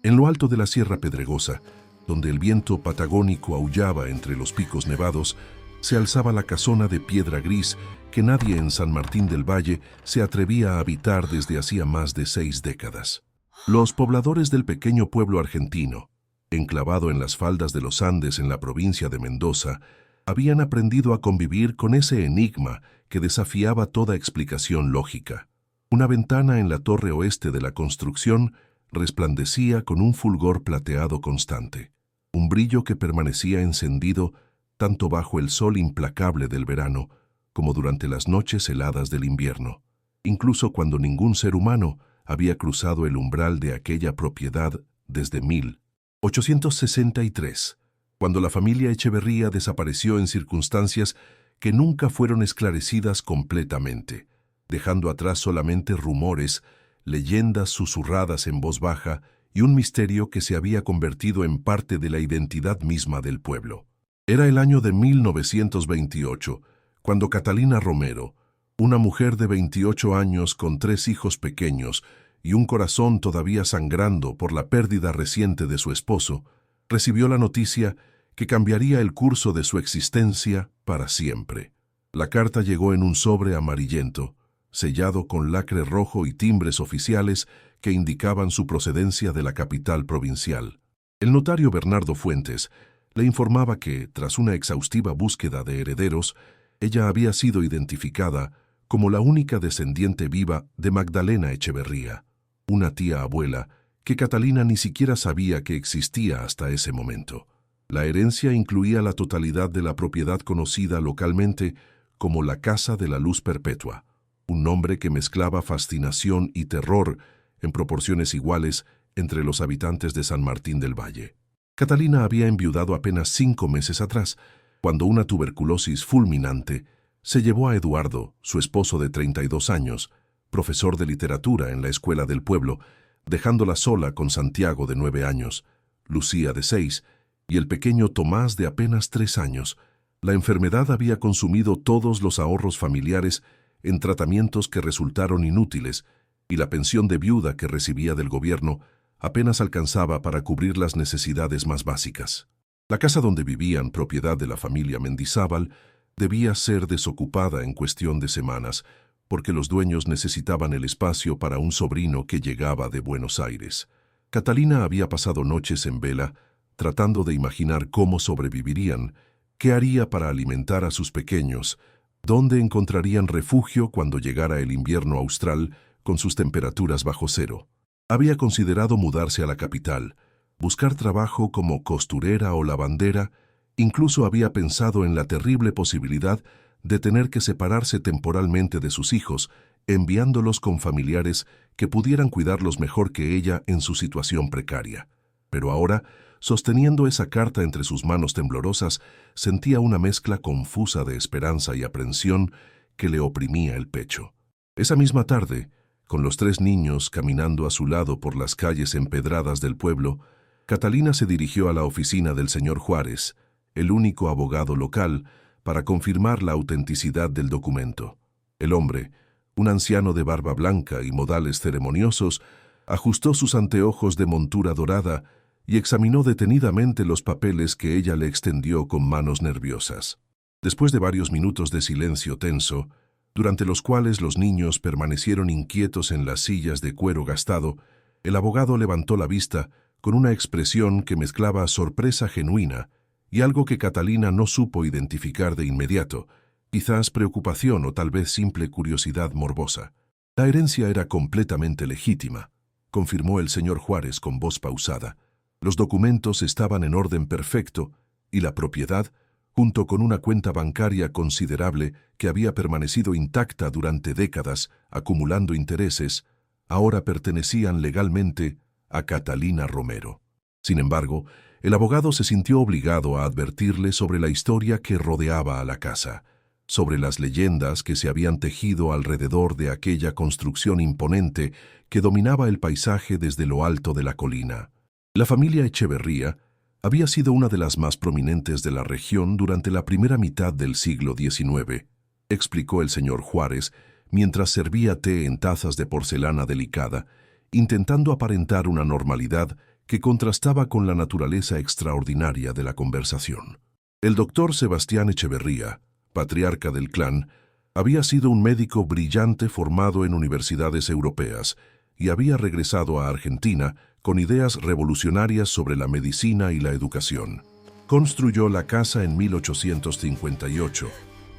En lo alto de la Sierra Pedregosa, donde el viento patagónico aullaba entre los picos nevados, se alzaba la casona de piedra gris que nadie en San Martín del Valle se atrevía a habitar desde hacía más de 6 décadas. Los pobladores del pequeño pueblo argentino, enclavado en las faldas de los Andes en la provincia de Mendoza, habían aprendido a convivir con ese enigma que desafiaba toda explicación lógica. Una ventana en la torre oeste de la construcción resplandecía con un fulgor plateado constante, un brillo que permanecía encendido tanto bajo el sol implacable del verano como durante las noches heladas del invierno, incluso cuando ningún ser humano había cruzado el umbral de aquella propiedad desde 1863, cuando la familia Echeverría desapareció en circunstancias que nunca fueron esclarecidas completamente, dejando atrás solamente rumores, leyendas susurradas en voz baja y un misterio que se había convertido en parte de la identidad misma del pueblo. Era el año de 1928, cuando Catalina Romero, una mujer de 28 años con 3 hijos pequeños y un corazón todavía sangrando por la pérdida reciente de su esposo, recibió la noticia que cambiaría el curso de su existencia para siempre. La carta llegó en un sobre amarillento, sellado con lacre rojo y timbres oficiales que indicaban su procedencia de la capital provincial. El notario Bernardo Fuentes le informaba que, tras una exhaustiva búsqueda de herederos, ella había sido identificada como la única descendiente viva de Magdalena Echeverría, una tía abuela que Catalina ni siquiera sabía que existía hasta ese momento. La herencia incluía la totalidad de la propiedad conocida localmente como la Casa de la Luz Perpetua, un nombre que mezclaba fascinación y terror en proporciones iguales entre los habitantes de San Martín del Valle. Catalina había enviudado apenas 5 meses atrás, cuando una tuberculosis fulminante se llevó a Eduardo, su esposo de 32 años, profesor de literatura en la escuela del pueblo, dejándola sola con Santiago de 9 años, Lucía de 6 y el pequeño Tomás de apenas 3 años. La enfermedad había consumido todos los ahorros familiares en tratamientos que resultaron inútiles, y la pensión de viuda que recibía del gobierno apenas alcanzaba para cubrir las necesidades más básicas. La casa donde vivían, propiedad de la familia Mendizábal, debía ser desocupada en cuestión de semanas, porque los dueños necesitaban el espacio para un sobrino que llegaba de Buenos Aires. Catalina había pasado noches en vela, tratando de imaginar cómo sobrevivirían, qué haría para alimentar a sus pequeños, dónde encontrarían refugio cuando llegara el invierno austral con sus temperaturas bajo cero. Había considerado mudarse a la capital, buscar trabajo como costurera o lavandera, incluso había pensado en la terrible posibilidad de tener que separarse temporalmente de sus hijos, enviándolos con familiares que pudieran cuidarlos mejor que ella en su situación precaria. Pero ahora, sosteniendo esa carta entre sus manos temblorosas, sentía una mezcla confusa de esperanza y aprensión que le oprimía el pecho. Esa misma tarde, con los 3 niños caminando a su lado por las calles empedradas del pueblo, Catalina se dirigió a la oficina del señor Juárez, el único abogado local, para confirmar la autenticidad del documento. El hombre, un anciano de barba blanca y modales ceremoniosos, ajustó sus anteojos de montura dorada y examinó detenidamente los papeles que ella le extendió con manos nerviosas. Después de varios minutos de silencio tenso, durante los cuales los niños permanecieron inquietos en las sillas de cuero gastado, el abogado levantó la vista con una expresión que mezclaba sorpresa genuina y algo que Catalina no supo identificar de inmediato, quizás preocupación o tal vez simple curiosidad morbosa. La herencia era completamente legítima, confirmó el señor Juárez con voz pausada. Los documentos estaban en orden perfecto y la propiedad, junto con una cuenta bancaria considerable que había permanecido intacta durante décadas, acumulando intereses, ahora pertenecían legalmente a Catalina Romero. Sin embargo, el abogado se sintió obligado a advertirle sobre la historia que rodeaba a la casa, sobre las leyendas que se habían tejido alrededor de aquella construcción imponente que dominaba el paisaje desde lo alto de la colina. La familia Echeverría había sido una de las más prominentes de la región durante la primera mitad del siglo XIX, explicó el señor Juárez mientras servía té en tazas de porcelana delicada, intentando aparentar una normalidad que contrastaba con la naturaleza extraordinaria de la conversación. El doctor Sebastián Echeverría, patriarca del clan, había sido un médico brillante formado en universidades europeas y había regresado a Argentina con ideas revolucionarias sobre la medicina y la educación. Construyó la casa en 1858,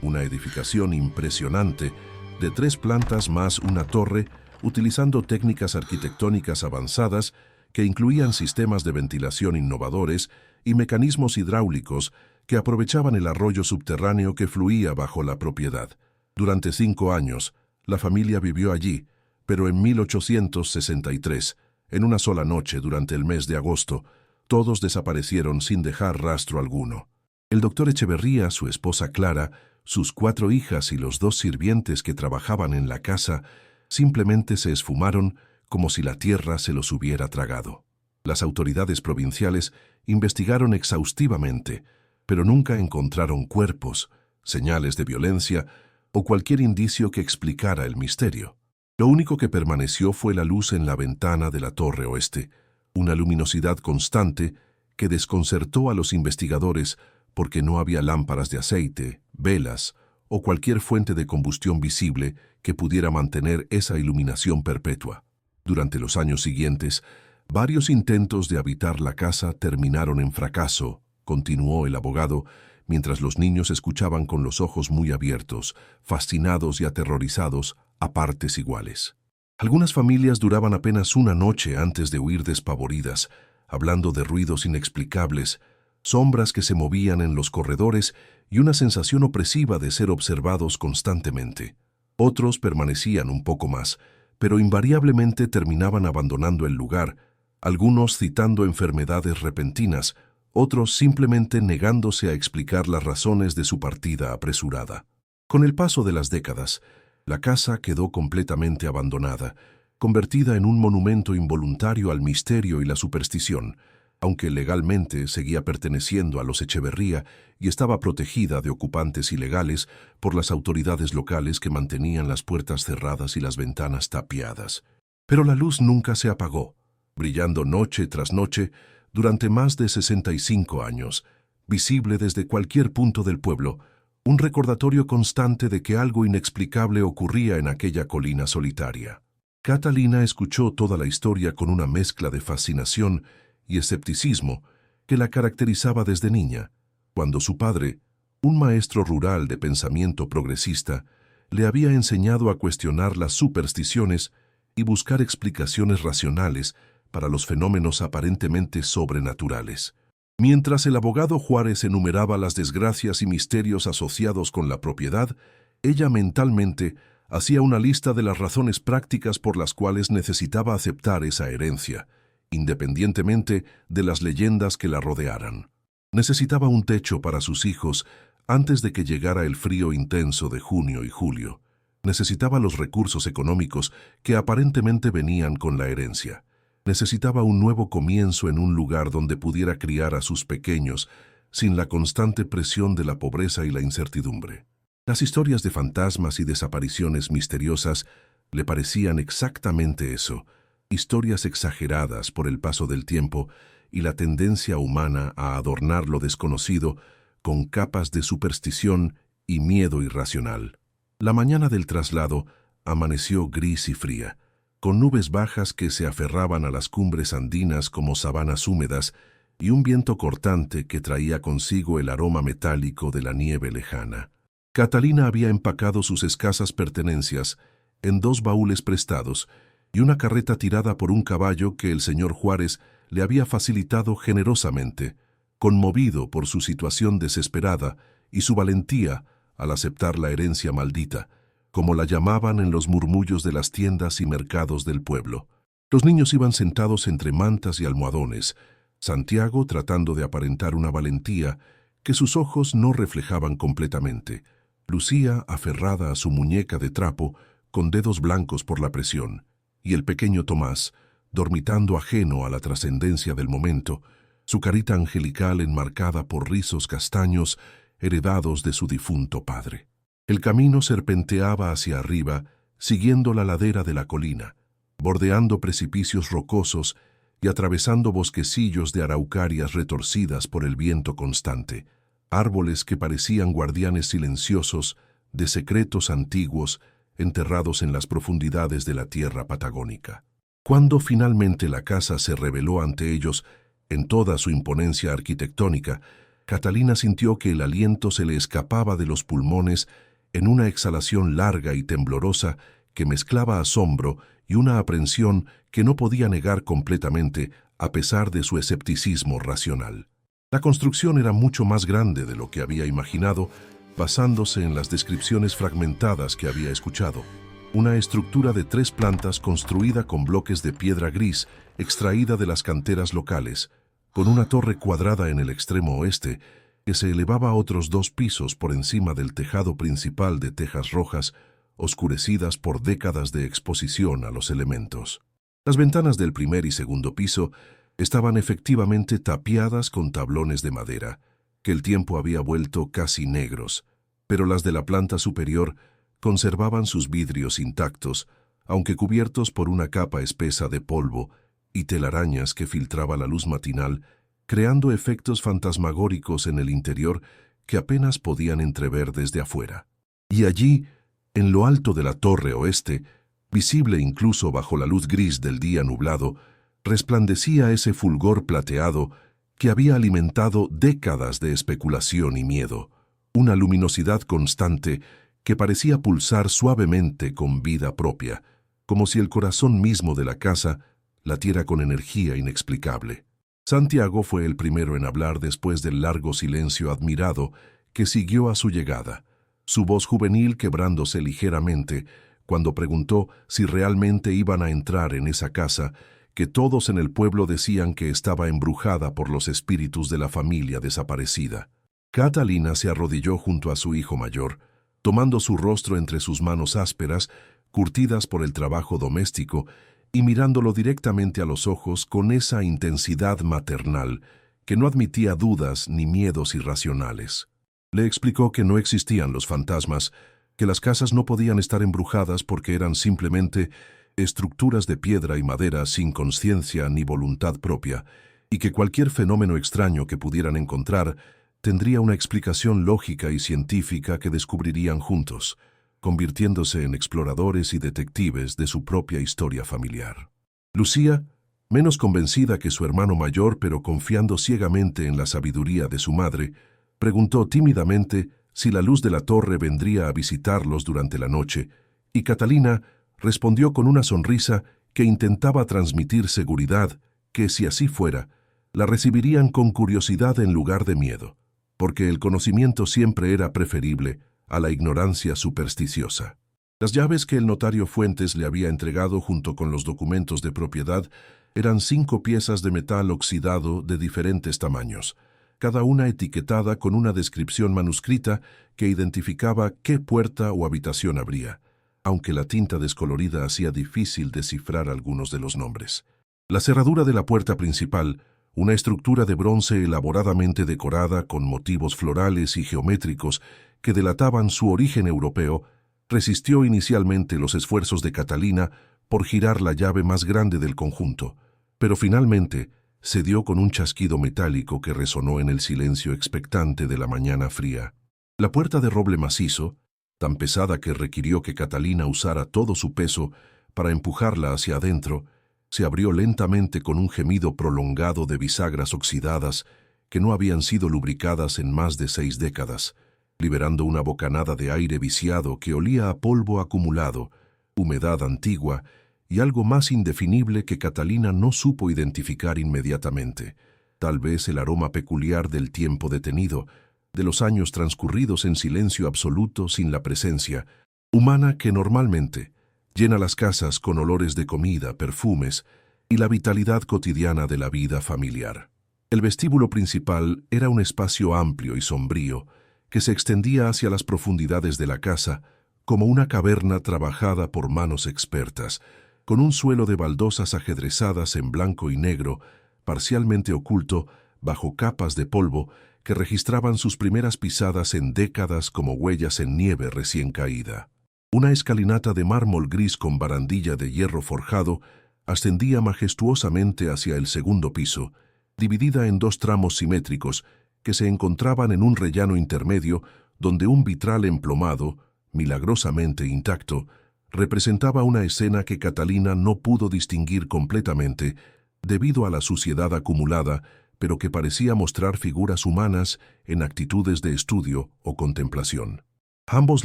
una edificación impresionante de 3 plantas más una torre, utilizando técnicas arquitectónicas avanzadas que incluían sistemas de ventilación innovadores y mecanismos hidráulicos que aprovechaban el arroyo subterráneo que fluía bajo la propiedad. Durante 5 años, la familia vivió allí, pero en 1863, en una sola noche durante el mes de agosto, todos desaparecieron sin dejar rastro alguno. El doctor Echeverría, su esposa Clara, sus 4 hijas y los 2 sirvientes que trabajaban en la casa simplemente se esfumaron como si la tierra se los hubiera tragado. Las autoridades provinciales investigaron exhaustivamente, pero nunca encontraron cuerpos, señales de violencia o cualquier indicio que explicara el misterio. Lo único que permaneció fue la luz en la ventana de la torre oeste, una luminosidad constante que desconcertó a los investigadores porque no había lámparas de aceite, velas o cualquier fuente de combustión visible que pudiera mantener esa iluminación perpetua. Durante los años siguientes, varios intentos de habitar la casa terminaron en fracaso, continuó el abogado, mientras los niños escuchaban con los ojos muy abiertos, fascinados y aterrorizados a partes iguales. Algunas familias duraban apenas una noche antes de huir despavoridas, hablando de ruidos inexplicables, sombras que se movían en los corredores y una sensación opresiva de ser observados constantemente. Otros permanecían un poco más, pero invariablemente terminaban abandonando el lugar, algunos citando enfermedades repentinas, otros simplemente negándose a explicar las razones de su partida apresurada. Con el paso de las décadas, la casa quedó completamente abandonada, convertida en un monumento involuntario al misterio y la superstición, aunque legalmente seguía perteneciendo a los Echeverría y estaba protegida de ocupantes ilegales por las autoridades locales que mantenían las puertas cerradas y las ventanas tapiadas. Pero la luz nunca se apagó, brillando noche tras noche durante más de 65 años, visible desde cualquier punto del pueblo, un recordatorio constante de que algo inexplicable ocurría en aquella colina solitaria. Catalina escuchó toda la historia con una mezcla de fascinación y escepticismo que la caracterizaba desde niña, cuando su padre, un maestro rural de pensamiento progresista, le había enseñado a cuestionar las supersticiones y buscar explicaciones racionales para los fenómenos aparentemente sobrenaturales. Mientras el abogado Juárez enumeraba las desgracias y misterios asociados con la propiedad, ella mentalmente hacía una lista de las razones prácticas por las cuales necesitaba aceptar esa herencia, independientemente de las leyendas que la rodearan. Necesitaba un techo para sus hijos antes de que llegara el frío intenso de junio y julio. Necesitaba los recursos económicos que aparentemente venían con la herencia. Necesitaba un nuevo comienzo en un lugar donde pudiera criar a sus pequeños sin la constante presión de la pobreza y la incertidumbre. Las historias de fantasmas y desapariciones misteriosas le parecían exactamente eso, historias exageradas por el paso del tiempo y la tendencia humana a adornar lo desconocido con capas de superstición y miedo irracional. La mañana del traslado amaneció gris y fría, con nubes bajas que se aferraban a las cumbres andinas como sabanas húmedas y un viento cortante que traía consigo el aroma metálico de la nieve lejana. Catalina había empacado sus escasas pertenencias en 2 baúles prestados y una carreta tirada por un caballo que el señor Juárez le había facilitado generosamente, conmovido por su situación desesperada y su valentía al aceptar la herencia maldita, como la llamaban en los murmullos de las tiendas y mercados del pueblo. Los niños iban sentados entre mantas y almohadones, Santiago tratando de aparentar una valentía que sus ojos no reflejaban completamente, Lucía aferrada a su muñeca de trapo con dedos blancos por la presión, y el pequeño Tomás, dormitando ajeno a la trascendencia del momento, su carita angelical enmarcada por rizos castaños heredados de su difunto padre. El camino serpenteaba hacia arriba, siguiendo la ladera de la colina, bordeando precipicios rocosos y atravesando bosquecillos de araucarias retorcidas por el viento constante, árboles que parecían guardianes silenciosos de secretos antiguos enterrados en las profundidades de la tierra patagónica. Cuando finalmente la casa se reveló ante ellos en toda su imponencia arquitectónica, Catalina sintió que el aliento se le escapaba de los pulmones en una exhalación larga y temblorosa que mezclaba asombro y una aprensión que no podía negar completamente a pesar de su escepticismo racional. La construcción era mucho más grande de lo que había imaginado, basándose en las descripciones fragmentadas que había escuchado. Una estructura de 3 plantas construida con bloques de piedra gris extraída de las canteras locales, con una torre cuadrada en el extremo oeste que se elevaba a otros 2 pisos por encima del tejado principal de tejas rojas, oscurecidas por décadas de exposición a los elementos. Las ventanas del primer y segundo piso estaban efectivamente tapiadas con tablones de madera, que el tiempo había vuelto casi negros, pero las de la planta superior conservaban sus vidrios intactos, aunque cubiertos por una capa espesa de polvo y telarañas que filtraba la luz matinal, creando efectos fantasmagóricos en el interior que apenas podían entrever desde afuera. Y allí, en lo alto de la torre oeste, visible incluso bajo la luz gris del día nublado, resplandecía ese fulgor plateado que había alimentado décadas de especulación y miedo, una luminosidad constante que parecía pulsar suavemente con vida propia, como si el corazón mismo de la casa latiera con energía inexplicable. Santiago fue el primero en hablar después del largo silencio admirado que siguió a su llegada, su voz juvenil quebrándose ligeramente cuando preguntó si realmente iban a entrar en esa casa que todos en el pueblo decían que estaba embrujada por los espíritus de la familia desaparecida. Catalina se arrodilló junto a su hijo mayor, tomando su rostro entre sus manos ásperas, curtidas por el trabajo doméstico, y mirándolo directamente a los ojos con esa intensidad maternal que no admitía dudas ni miedos irracionales. Le explicó que no existían los fantasmas, que las casas no podían estar embrujadas porque eran simplemente estructuras de piedra y madera sin conciencia ni voluntad propia, y que cualquier fenómeno extraño que pudieran encontrar tendría una explicación lógica y científica que descubrirían juntos, convirtiéndose en exploradores y detectives de su propia historia familiar. Lucía, menos convencida que su hermano mayor pero confiando ciegamente en la sabiduría de su madre, preguntó tímidamente si la luz de la torre vendría a visitarlos durante la noche, y Catalina respondió con una sonrisa que intentaba transmitir seguridad que, si así fuera, la recibirían con curiosidad en lugar de miedo, porque el conocimiento siempre era preferible a la ignorancia supersticiosa. Las llaves que el notario Fuentes le había entregado junto con los documentos de propiedad eran 5 piezas de metal oxidado de diferentes tamaños, cada una etiquetada con una descripción manuscrita que identificaba qué puerta o habitación abría, aunque la tinta descolorida hacía difícil descifrar algunos de los nombres. La cerradura de la puerta principal, una estructura de bronce elaboradamente decorada con motivos florales y geométricos que delataban su origen europeo, resistió inicialmente los esfuerzos de Catalina por girar la llave más grande del conjunto, pero finalmente cedió con un chasquido metálico que resonó en el silencio expectante de la mañana fría. La puerta de roble macizo, tan pesada que requirió que Catalina usara todo su peso para empujarla hacia adentro, se abrió lentamente con un gemido prolongado de bisagras oxidadas que no habían sido lubricadas en más de 6 décadas, liberando una bocanada de aire viciado que olía a polvo acumulado, humedad antigua y algo más indefinible que Catalina no supo identificar inmediatamente, tal vez el aroma peculiar del tiempo detenido, de los años transcurridos en silencio absoluto sin la presencia humana que normalmente llena las casas con olores de comida, perfumes y la vitalidad cotidiana de la vida familiar. El vestíbulo principal era un espacio amplio y sombrío que se extendía hacia las profundidades de la casa como una caverna trabajada por manos expertas, con un suelo de baldosas ajedrezadas en blanco y negro, parcialmente oculto bajo capas de polvo que registraban sus primeras pisadas en décadas como huellas en nieve recién caída. Una escalinata de mármol gris con barandilla de hierro forjado ascendía majestuosamente hacia el segundo piso, dividida en dos tramos simétricos que se encontraban en un rellano intermedio donde un vitral emplomado, milagrosamente intacto, representaba una escena que Catalina no pudo distinguir completamente debido a la suciedad acumulada, pero que parecía mostrar figuras humanas en actitudes de estudio o contemplación. A ambos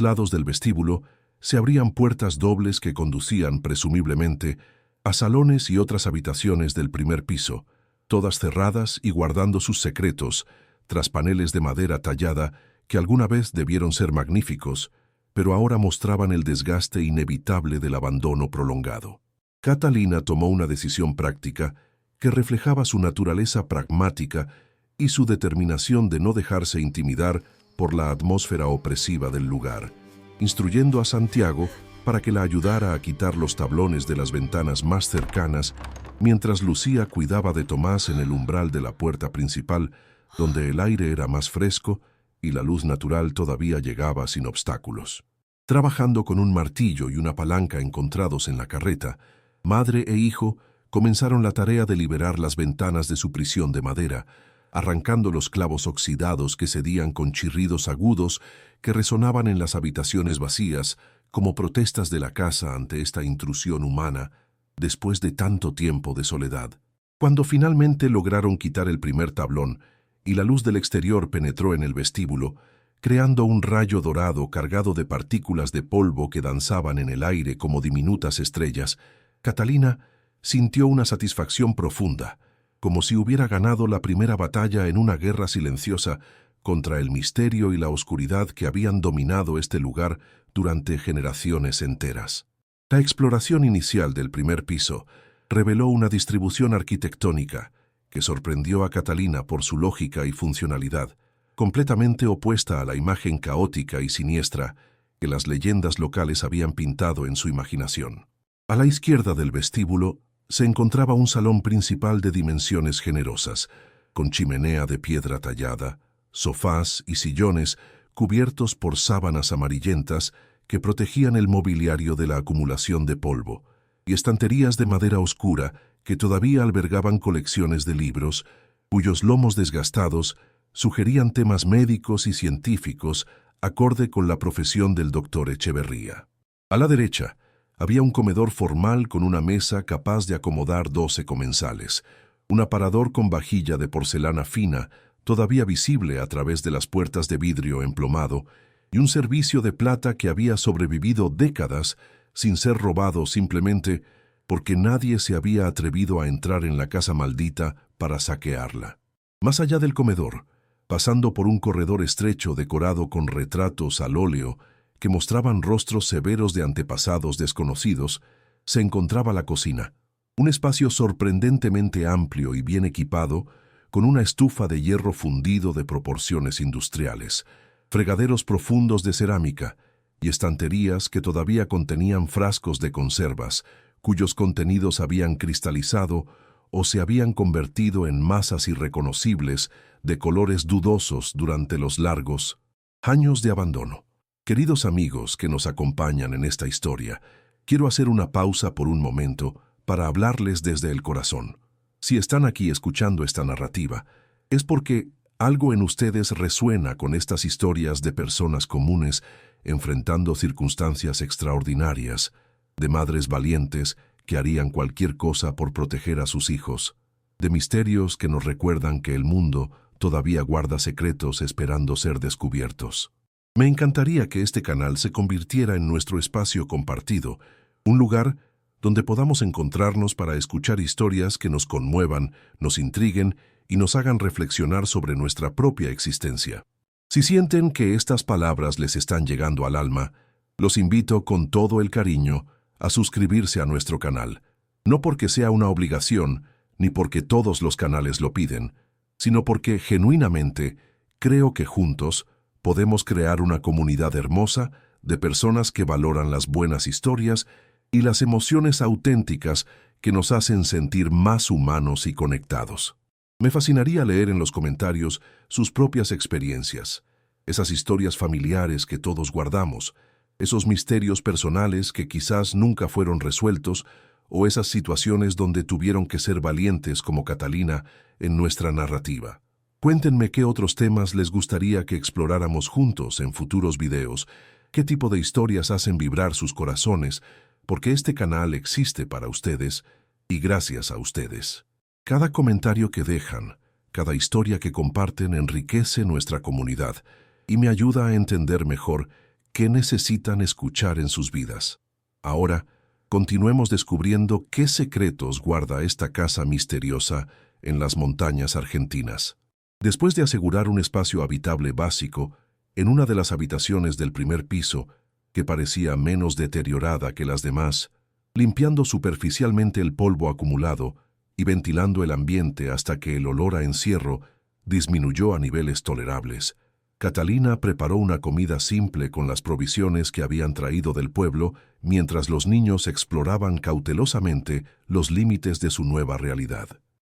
lados del vestíbulo se abrían puertas dobles que conducían, presumiblemente, a salones y otras habitaciones del primer piso, todas cerradas y guardando sus secretos, tras paneles de madera tallada que alguna vez debieron ser magníficos, pero ahora mostraban el desgaste inevitable del abandono prolongado. Catalina tomó una decisión práctica que reflejaba su naturaleza pragmática y su determinación de no dejarse intimidar por la atmósfera opresiva del lugar, instruyendo a Santiago para que la ayudara a quitar los tablones de las ventanas más cercanas, mientras Lucía cuidaba de Tomás en el umbral de la puerta principal, donde el aire era más fresco y la luz natural todavía llegaba sin obstáculos. Trabajando con un martillo y una palanca encontrados en la carreta, madre e hijo comenzaron la tarea de liberar las ventanas de su prisión de madera, arrancando los clavos oxidados que cedían con chirridos agudos que resonaban en las habitaciones vacías como protestas de la casa ante esta intrusión humana después de tanto tiempo de soledad. Cuando finalmente lograron quitar el primer tablón y la luz del exterior penetró en el vestíbulo, creando un rayo dorado cargado de partículas de polvo que danzaban en el aire como diminutas estrellas, Catalina sintió una satisfacción profunda, como si hubiera ganado la primera batalla en una guerra silenciosa contra el misterio y la oscuridad que habían dominado este lugar durante generaciones enteras. La exploración inicial del primer piso reveló una distribución arquitectónica que sorprendió a Catalina por su lógica y funcionalidad, completamente opuesta a la imagen caótica y siniestra que las leyendas locales habían pintado en su imaginación. A la izquierda del vestíbulo se encontraba un salón principal de dimensiones generosas, con chimenea de piedra tallada, sofás y sillones cubiertos por sábanas amarillentas que protegían el mobiliario de la acumulación de polvo, y estanterías de madera oscura que todavía albergaban colecciones de libros, cuyos lomos desgastados sugerían temas médicos y científicos acorde con la profesión del doctor Echeverría. A la derecha había un comedor formal con una mesa capaz de acomodar 12 comensales, un aparador con vajilla de porcelana fina, todavía visible a través de las puertas de vidrio emplomado, y un servicio de plata que había sobrevivido décadas sin ser robado simplemente porque nadie se había atrevido a entrar en la casa maldita para saquearla. Más allá del comedor, pasando por un corredor estrecho decorado con retratos al óleo que mostraban rostros severos de antepasados desconocidos, se encontraba la cocina, un espacio sorprendentemente amplio y bien equipado, con una estufa de hierro fundido de proporciones industriales, fregaderos profundos de cerámica y estanterías que todavía contenían frascos de conservas, cuyos contenidos habían cristalizado o se habían convertido en masas irreconocibles de colores dudosos durante los largos años de abandono. Queridos amigos que nos acompañan en esta historia, quiero hacer una pausa por un momento para hablarles desde el corazón. Si están aquí escuchando esta narrativa, es porque algo en ustedes resuena con estas historias de personas comunes enfrentando circunstancias extraordinarias, de madres valientes que harían cualquier cosa por proteger a sus hijos, de misterios que nos recuerdan que el mundo todavía guarda secretos esperando ser descubiertos. Me encantaría que este canal se convirtiera en nuestro espacio compartido, un lugar donde podamos encontrarnos para escuchar historias que nos conmuevan, nos intriguen y nos hagan reflexionar sobre nuestra propia existencia. Si sienten que estas palabras les están llegando al alma, los invito con todo el cariño a suscribirse a nuestro canal, no porque sea una obligación, ni porque todos los canales lo piden, sino porque genuinamente creo que juntos podemos crear una comunidad hermosa de personas que valoran las buenas historias y las emociones auténticas que nos hacen sentir más humanos y conectados. Me fascinaría leer en los comentarios sus propias experiencias, esas historias familiares que todos guardamos, esos misterios personales que quizás nunca fueron resueltos o esas situaciones donde tuvieron que ser valientes como Catalina en nuestra narrativa. Cuéntenme qué otros temas les gustaría que exploráramos juntos en futuros videos, qué tipo de historias hacen vibrar sus corazones, porque este canal existe para ustedes y gracias a ustedes. Cada comentario que dejan, cada historia que comparten enriquece nuestra comunidad y me ayuda a entender mejor qué necesitan escuchar en sus vidas. Ahora, continuemos descubriendo qué secretos guarda esta casa misteriosa en las montañas argentinas. Después de asegurar un espacio habitable básico, en una de las habitaciones del primer piso, que parecía menos deteriorada que las demás, limpiando superficialmente el polvo acumulado y ventilando el ambiente hasta que el olor a encierro disminuyó a niveles tolerables, Catalina preparó una comida simple con las provisiones que habían traído del pueblo mientras los niños exploraban cautelosamente los límites de su nueva realidad.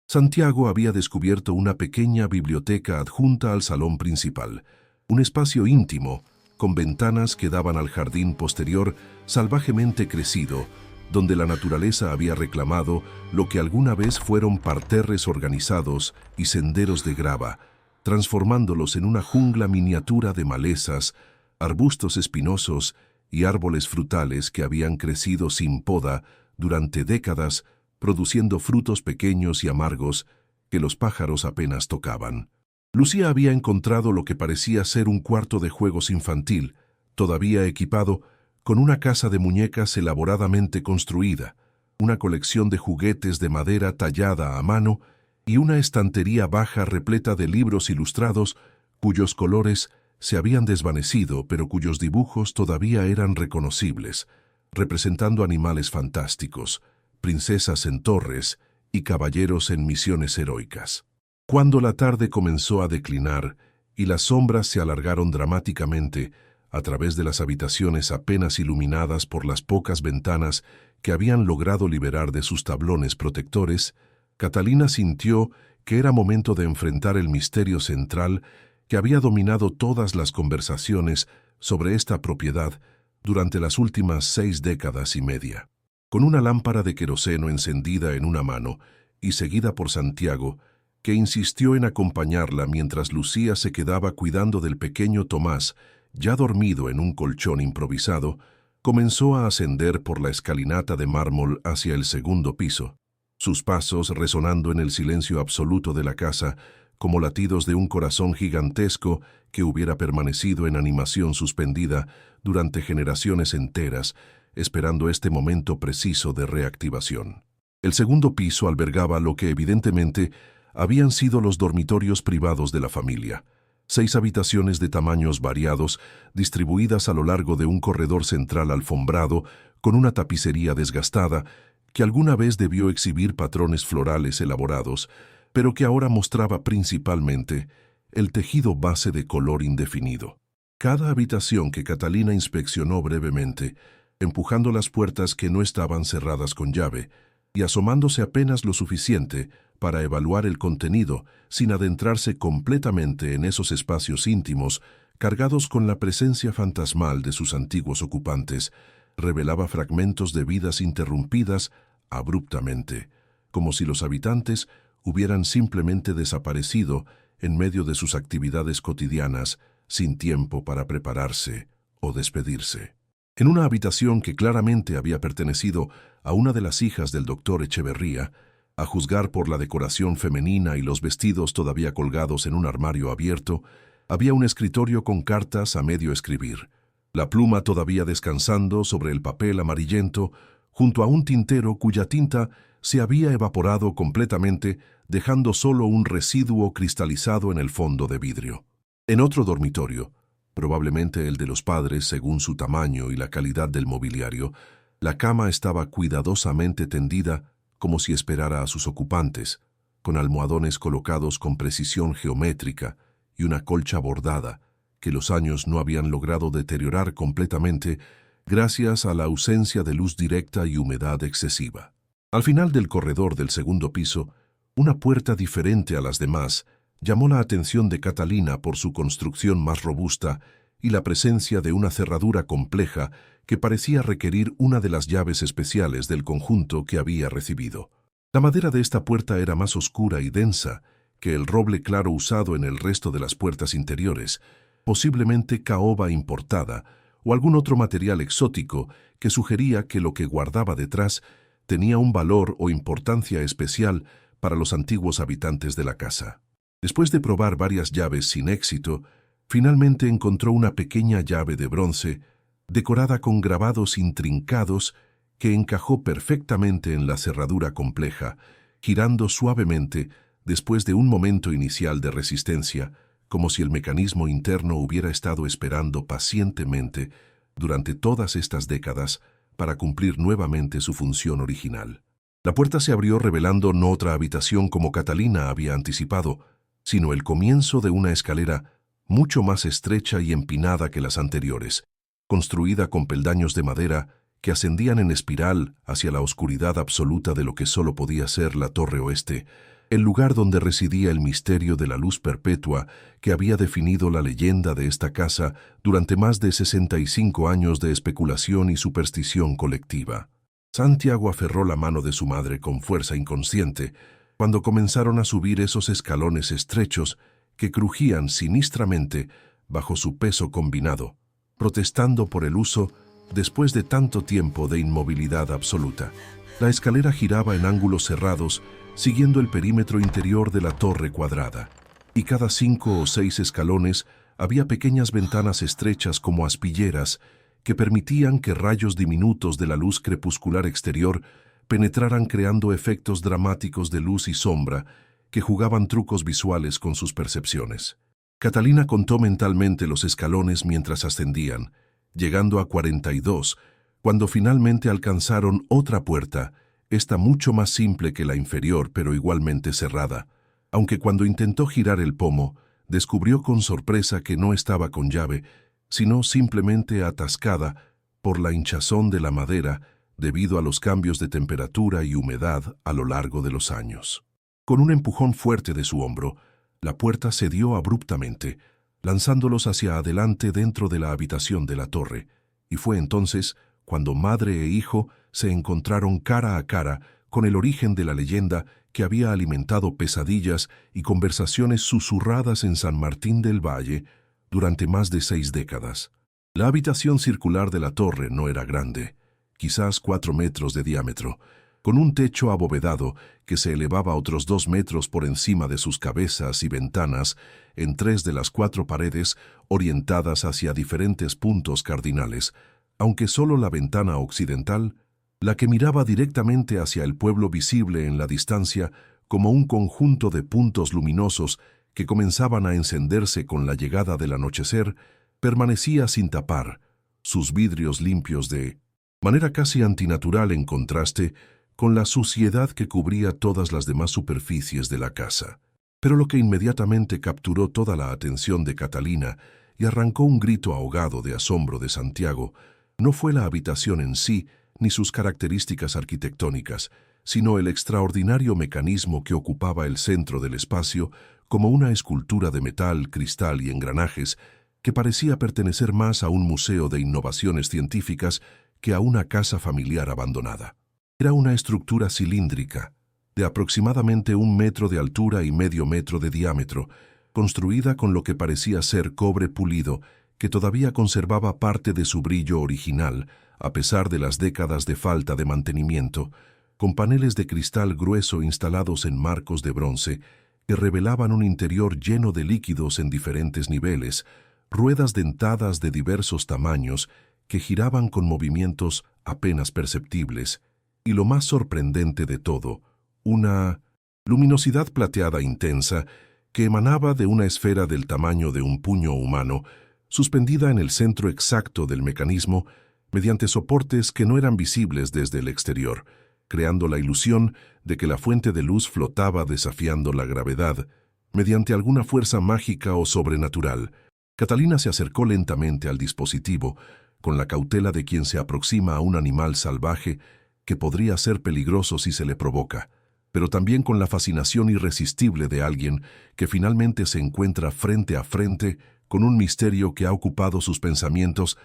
Santiago había descubierto una pequeña biblioteca adjunta al salón principal, un espacio íntimo, con ventanas que daban al jardín posterior salvajemente crecido, donde la naturaleza había reclamado lo que alguna vez fueron parterres organizados y senderos de grava, transformándolos en una jungla miniatura de malezas, arbustos espinosos y árboles frutales que habían crecido sin poda durante décadas, produciendo frutos pequeños y amargos que los pájaros apenas tocaban. Lucía había encontrado lo que parecía ser un cuarto de juegos infantil, todavía equipado con una casa de muñecas elaboradamente construida, una colección de juguetes de madera tallada a mano y una estantería baja repleta de libros ilustrados cuyos colores se habían desvanecido pero cuyos dibujos todavía eran reconocibles, representando animales fantásticos, princesas en torres y caballeros en misiones heroicas. Cuando la tarde comenzó a declinar y las sombras se alargaron dramáticamente a través de las habitaciones apenas iluminadas por las pocas ventanas que habían logrado liberar de sus tablones protectores, Catalina sintió que era momento de enfrentar el misterio central que había dominado todas las conversaciones sobre esta propiedad durante las últimas 6 décadas y media. Con una lámpara de queroseno encendida en una mano y seguida por Santiago, que insistió en acompañarla mientras Lucía se quedaba cuidando del pequeño Tomás, ya dormido en un colchón improvisado, comenzó a ascender por la escalinata de mármol hacia el segundo piso, sus pasos resonando en el silencio absoluto de la casa, como latidos de un corazón gigantesco que hubiera permanecido en animación suspendida durante generaciones enteras, esperando este momento preciso de reactivación. El segundo piso albergaba lo que evidentemente habían sido los dormitorios privados de la familia, 6 habitaciones de tamaños variados, distribuidas a lo largo de un corredor central alfombrado con una tapicería desgastada que alguna vez debió exhibir patrones florales elaborados, pero que ahora mostraba principalmente el tejido base de color indefinido. Cada habitación que Catalina inspeccionó brevemente, empujando las puertas que no estaban cerradas con llave y asomándose apenas lo suficiente para evaluar el contenido sin adentrarse completamente en esos espacios íntimos cargados con la presencia fantasmal de sus antiguos ocupantes, revelaba fragmentos de vidas interrumpidas abruptamente, como si los habitantes hubieran simplemente desaparecido en medio de sus actividades cotidianas, sin tiempo para prepararse o despedirse. En una habitación que claramente había pertenecido a una de las hijas del doctor Echeverría, a juzgar por la decoración femenina y los vestidos todavía colgados en un armario abierto, había un escritorio con cartas a medio escribir, la pluma todavía descansando sobre el papel amarillento, junto a un tintero cuya tinta se había evaporado completamente, dejando solo un residuo cristalizado en el fondo de vidrio. En otro dormitorio, probablemente el de los padres según su tamaño y la calidad del mobiliario, la cama estaba cuidadosamente tendida como si esperara a sus ocupantes, con almohadones colocados con precisión geométrica y una colcha bordada que los años no habían logrado deteriorar completamente gracias a la ausencia de luz directa y humedad excesiva. Al final del corredor del segundo piso, una puerta diferente a las demás llamó la atención de Catalina por su construcción más robusta y la presencia de una cerradura compleja que parecía requerir una de las llaves especiales del conjunto que había recibido. La madera de esta puerta era más oscura y densa que el roble claro usado en el resto de las puertas interiores, posiblemente caoba importada o algún otro material exótico que sugería que lo que guardaba detrás tenía un valor o importancia especial para los antiguos habitantes de la casa. Después de probar varias llaves sin éxito, finalmente encontró una pequeña llave de bronce decorada con grabados intrincados que encajó perfectamente en la cerradura compleja, girando suavemente después de un momento inicial de resistencia, como si el mecanismo interno hubiera estado esperando pacientemente durante todas estas décadas para cumplir nuevamente su función original. La puerta se abrió revelando no otra habitación como Catalina había anticipado, sino el comienzo de una escalera mucho más estrecha y empinada que las anteriores, construida con peldaños de madera que ascendían en espiral hacia la oscuridad absoluta de lo que solo podía ser la Torre Oeste, el lugar donde residía el misterio de la luz perpetua que había definido la leyenda de esta casa durante más de 65 años de especulación y superstición colectiva. Santiago aferró la mano de su madre con fuerza inconsciente cuando comenzaron a subir esos escalones estrechos que crujían sinistramente bajo su peso combinado, protestando por el uso después de tanto tiempo de inmovilidad absoluta. La escalera giraba en ángulos cerrados, siguiendo el perímetro interior de la torre cuadrada, y cada 5 o 6 escalones había pequeñas ventanas estrechas como aspilleras que permitían que rayos diminutos de la luz crepuscular exterior penetraran creando efectos dramáticos de luz y sombra que jugaban trucos visuales con sus percepciones. Catalina contó mentalmente los escalones mientras ascendían, llegando a 42, cuando finalmente alcanzaron otra puerta, esta mucho más simple que la inferior pero igualmente cerrada, aunque cuando intentó girar el pomo, descubrió con sorpresa que no estaba con llave, sino simplemente atascada por la hinchazón de la madera debido a los cambios de temperatura y humedad a lo largo de los años. Con un empujón fuerte de su hombro, la puerta cedió abruptamente, lanzándolos hacia adelante dentro de la habitación de la torre, y fue entonces cuando madre e hijo se encontraron cara a cara con el origen de la leyenda que había alimentado pesadillas y conversaciones susurradas en San Martín del Valle durante más de 6 décadas. La habitación circular de la torre no era grande, quizás 4 metros de diámetro, con un techo abovedado que se elevaba otros 2 metros por encima de sus cabezas y ventanas en 3 de las 4 paredes orientadas hacia diferentes puntos cardinales, aunque solo la ventana occidental, la que miraba directamente hacia el pueblo visible en la distancia como un conjunto de puntos luminosos que comenzaban a encenderse con la llegada del anochecer, permanecía sin tapar, sus vidrios limpios de manera casi antinatural en contraste con la suciedad que cubría todas las demás superficies de la casa. Pero lo que inmediatamente capturó toda la atención de Catalina y arrancó un grito ahogado de asombro de Santiago no fue la habitación en sí ni sus características arquitectónicas, sino el extraordinario mecanismo que ocupaba el centro del espacio como una escultura de metal, cristal y engranajes que parecía pertenecer más a un museo de innovaciones científicas que a una casa familiar abandonada. Era una estructura cilíndrica, de aproximadamente 1 metro de altura y medio metro de diámetro, construida con lo que parecía ser cobre pulido, que todavía conservaba parte de su brillo original, a pesar de las décadas de falta de mantenimiento, con paneles de cristal grueso instalados en marcos de bronce, que revelaban un interior lleno de líquidos en diferentes niveles, ruedas dentadas de diversos tamaños que giraban con movimientos apenas perceptibles, y lo más sorprendente de todo, una luminosidad plateada intensa que emanaba de una esfera del tamaño de un puño humano, suspendida en el centro exacto del mecanismo mediante soportes que no eran visibles desde el exterior, creando la ilusión de que la fuente de luz flotaba desafiando la gravedad mediante alguna fuerza mágica o sobrenatural. Catalina se acercó lentamente al dispositivo, con la cautela de quien se aproxima a un animal salvaje que podría ser peligroso si se le provoca, pero también con la fascinación irresistible de alguien que finalmente se encuentra frente a frente con un misterio que ha ocupado sus pensamientos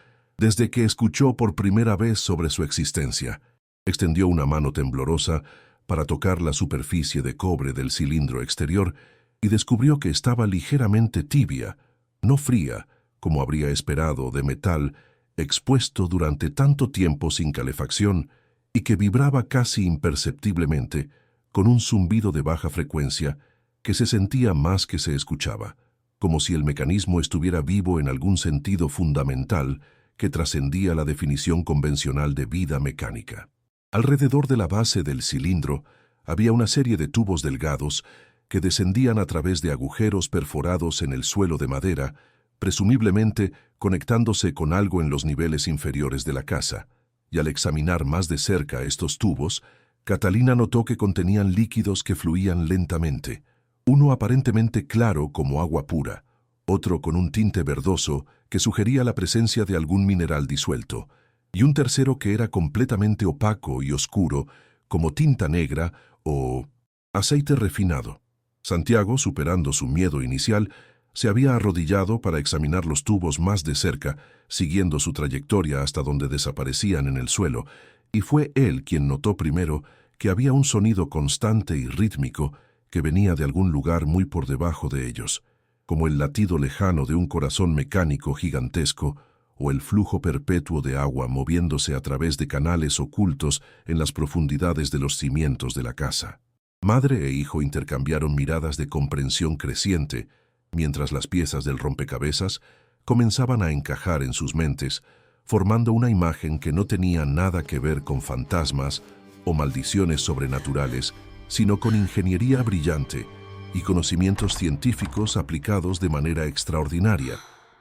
desde que escuchó por primera vez sobre su existencia. Extendió una mano temblorosa para tocar la superficie de cobre del cilindro exterior y descubrió que estaba ligeramente tibia, no fría, como habría esperado de metal, expuesto durante tanto tiempo sin calefacción y que vibraba casi imperceptiblemente, con un zumbido de baja frecuencia que se sentía más que se escuchaba, como si el mecanismo estuviera vivo en algún sentido fundamental que trascendía la definición convencional de vida mecánica. Alrededor de la base del cilindro había una serie de tubos delgados que descendían a través de agujeros perforados en el suelo de madera, presumiblemente conectándose con algo en los niveles inferiores de la casa. Y al examinar más de cerca estos tubos, Catalina notó que contenían líquidos que fluían lentamente, uno aparentemente claro como agua pura, otro con un tinte verdoso que sugería la presencia de algún mineral disuelto, y un tercero que era completamente opaco y oscuro, como tinta negra o aceite refinado. Santiago, superando su miedo inicial, se había arrodillado para examinar los tubos más de cerca, siguiendo su trayectoria hasta donde desaparecían en el suelo, y fue él quien notó primero que había un sonido constante y rítmico que venía de algún lugar muy por debajo de ellos, como el latido lejano de un corazón mecánico gigantesco o el flujo perpetuo de agua moviéndose a través de canales ocultos en las profundidades de los cimientos de la casa. Madre e hijo intercambiaron miradas de comprensión creciente, mientras las piezas del rompecabezas comenzaban a encajar en sus mentes, formando una imagen que no tenía nada que ver con fantasmas o maldiciones sobrenaturales, sino con ingeniería brillante y conocimientos científicos aplicados de manera extraordinaria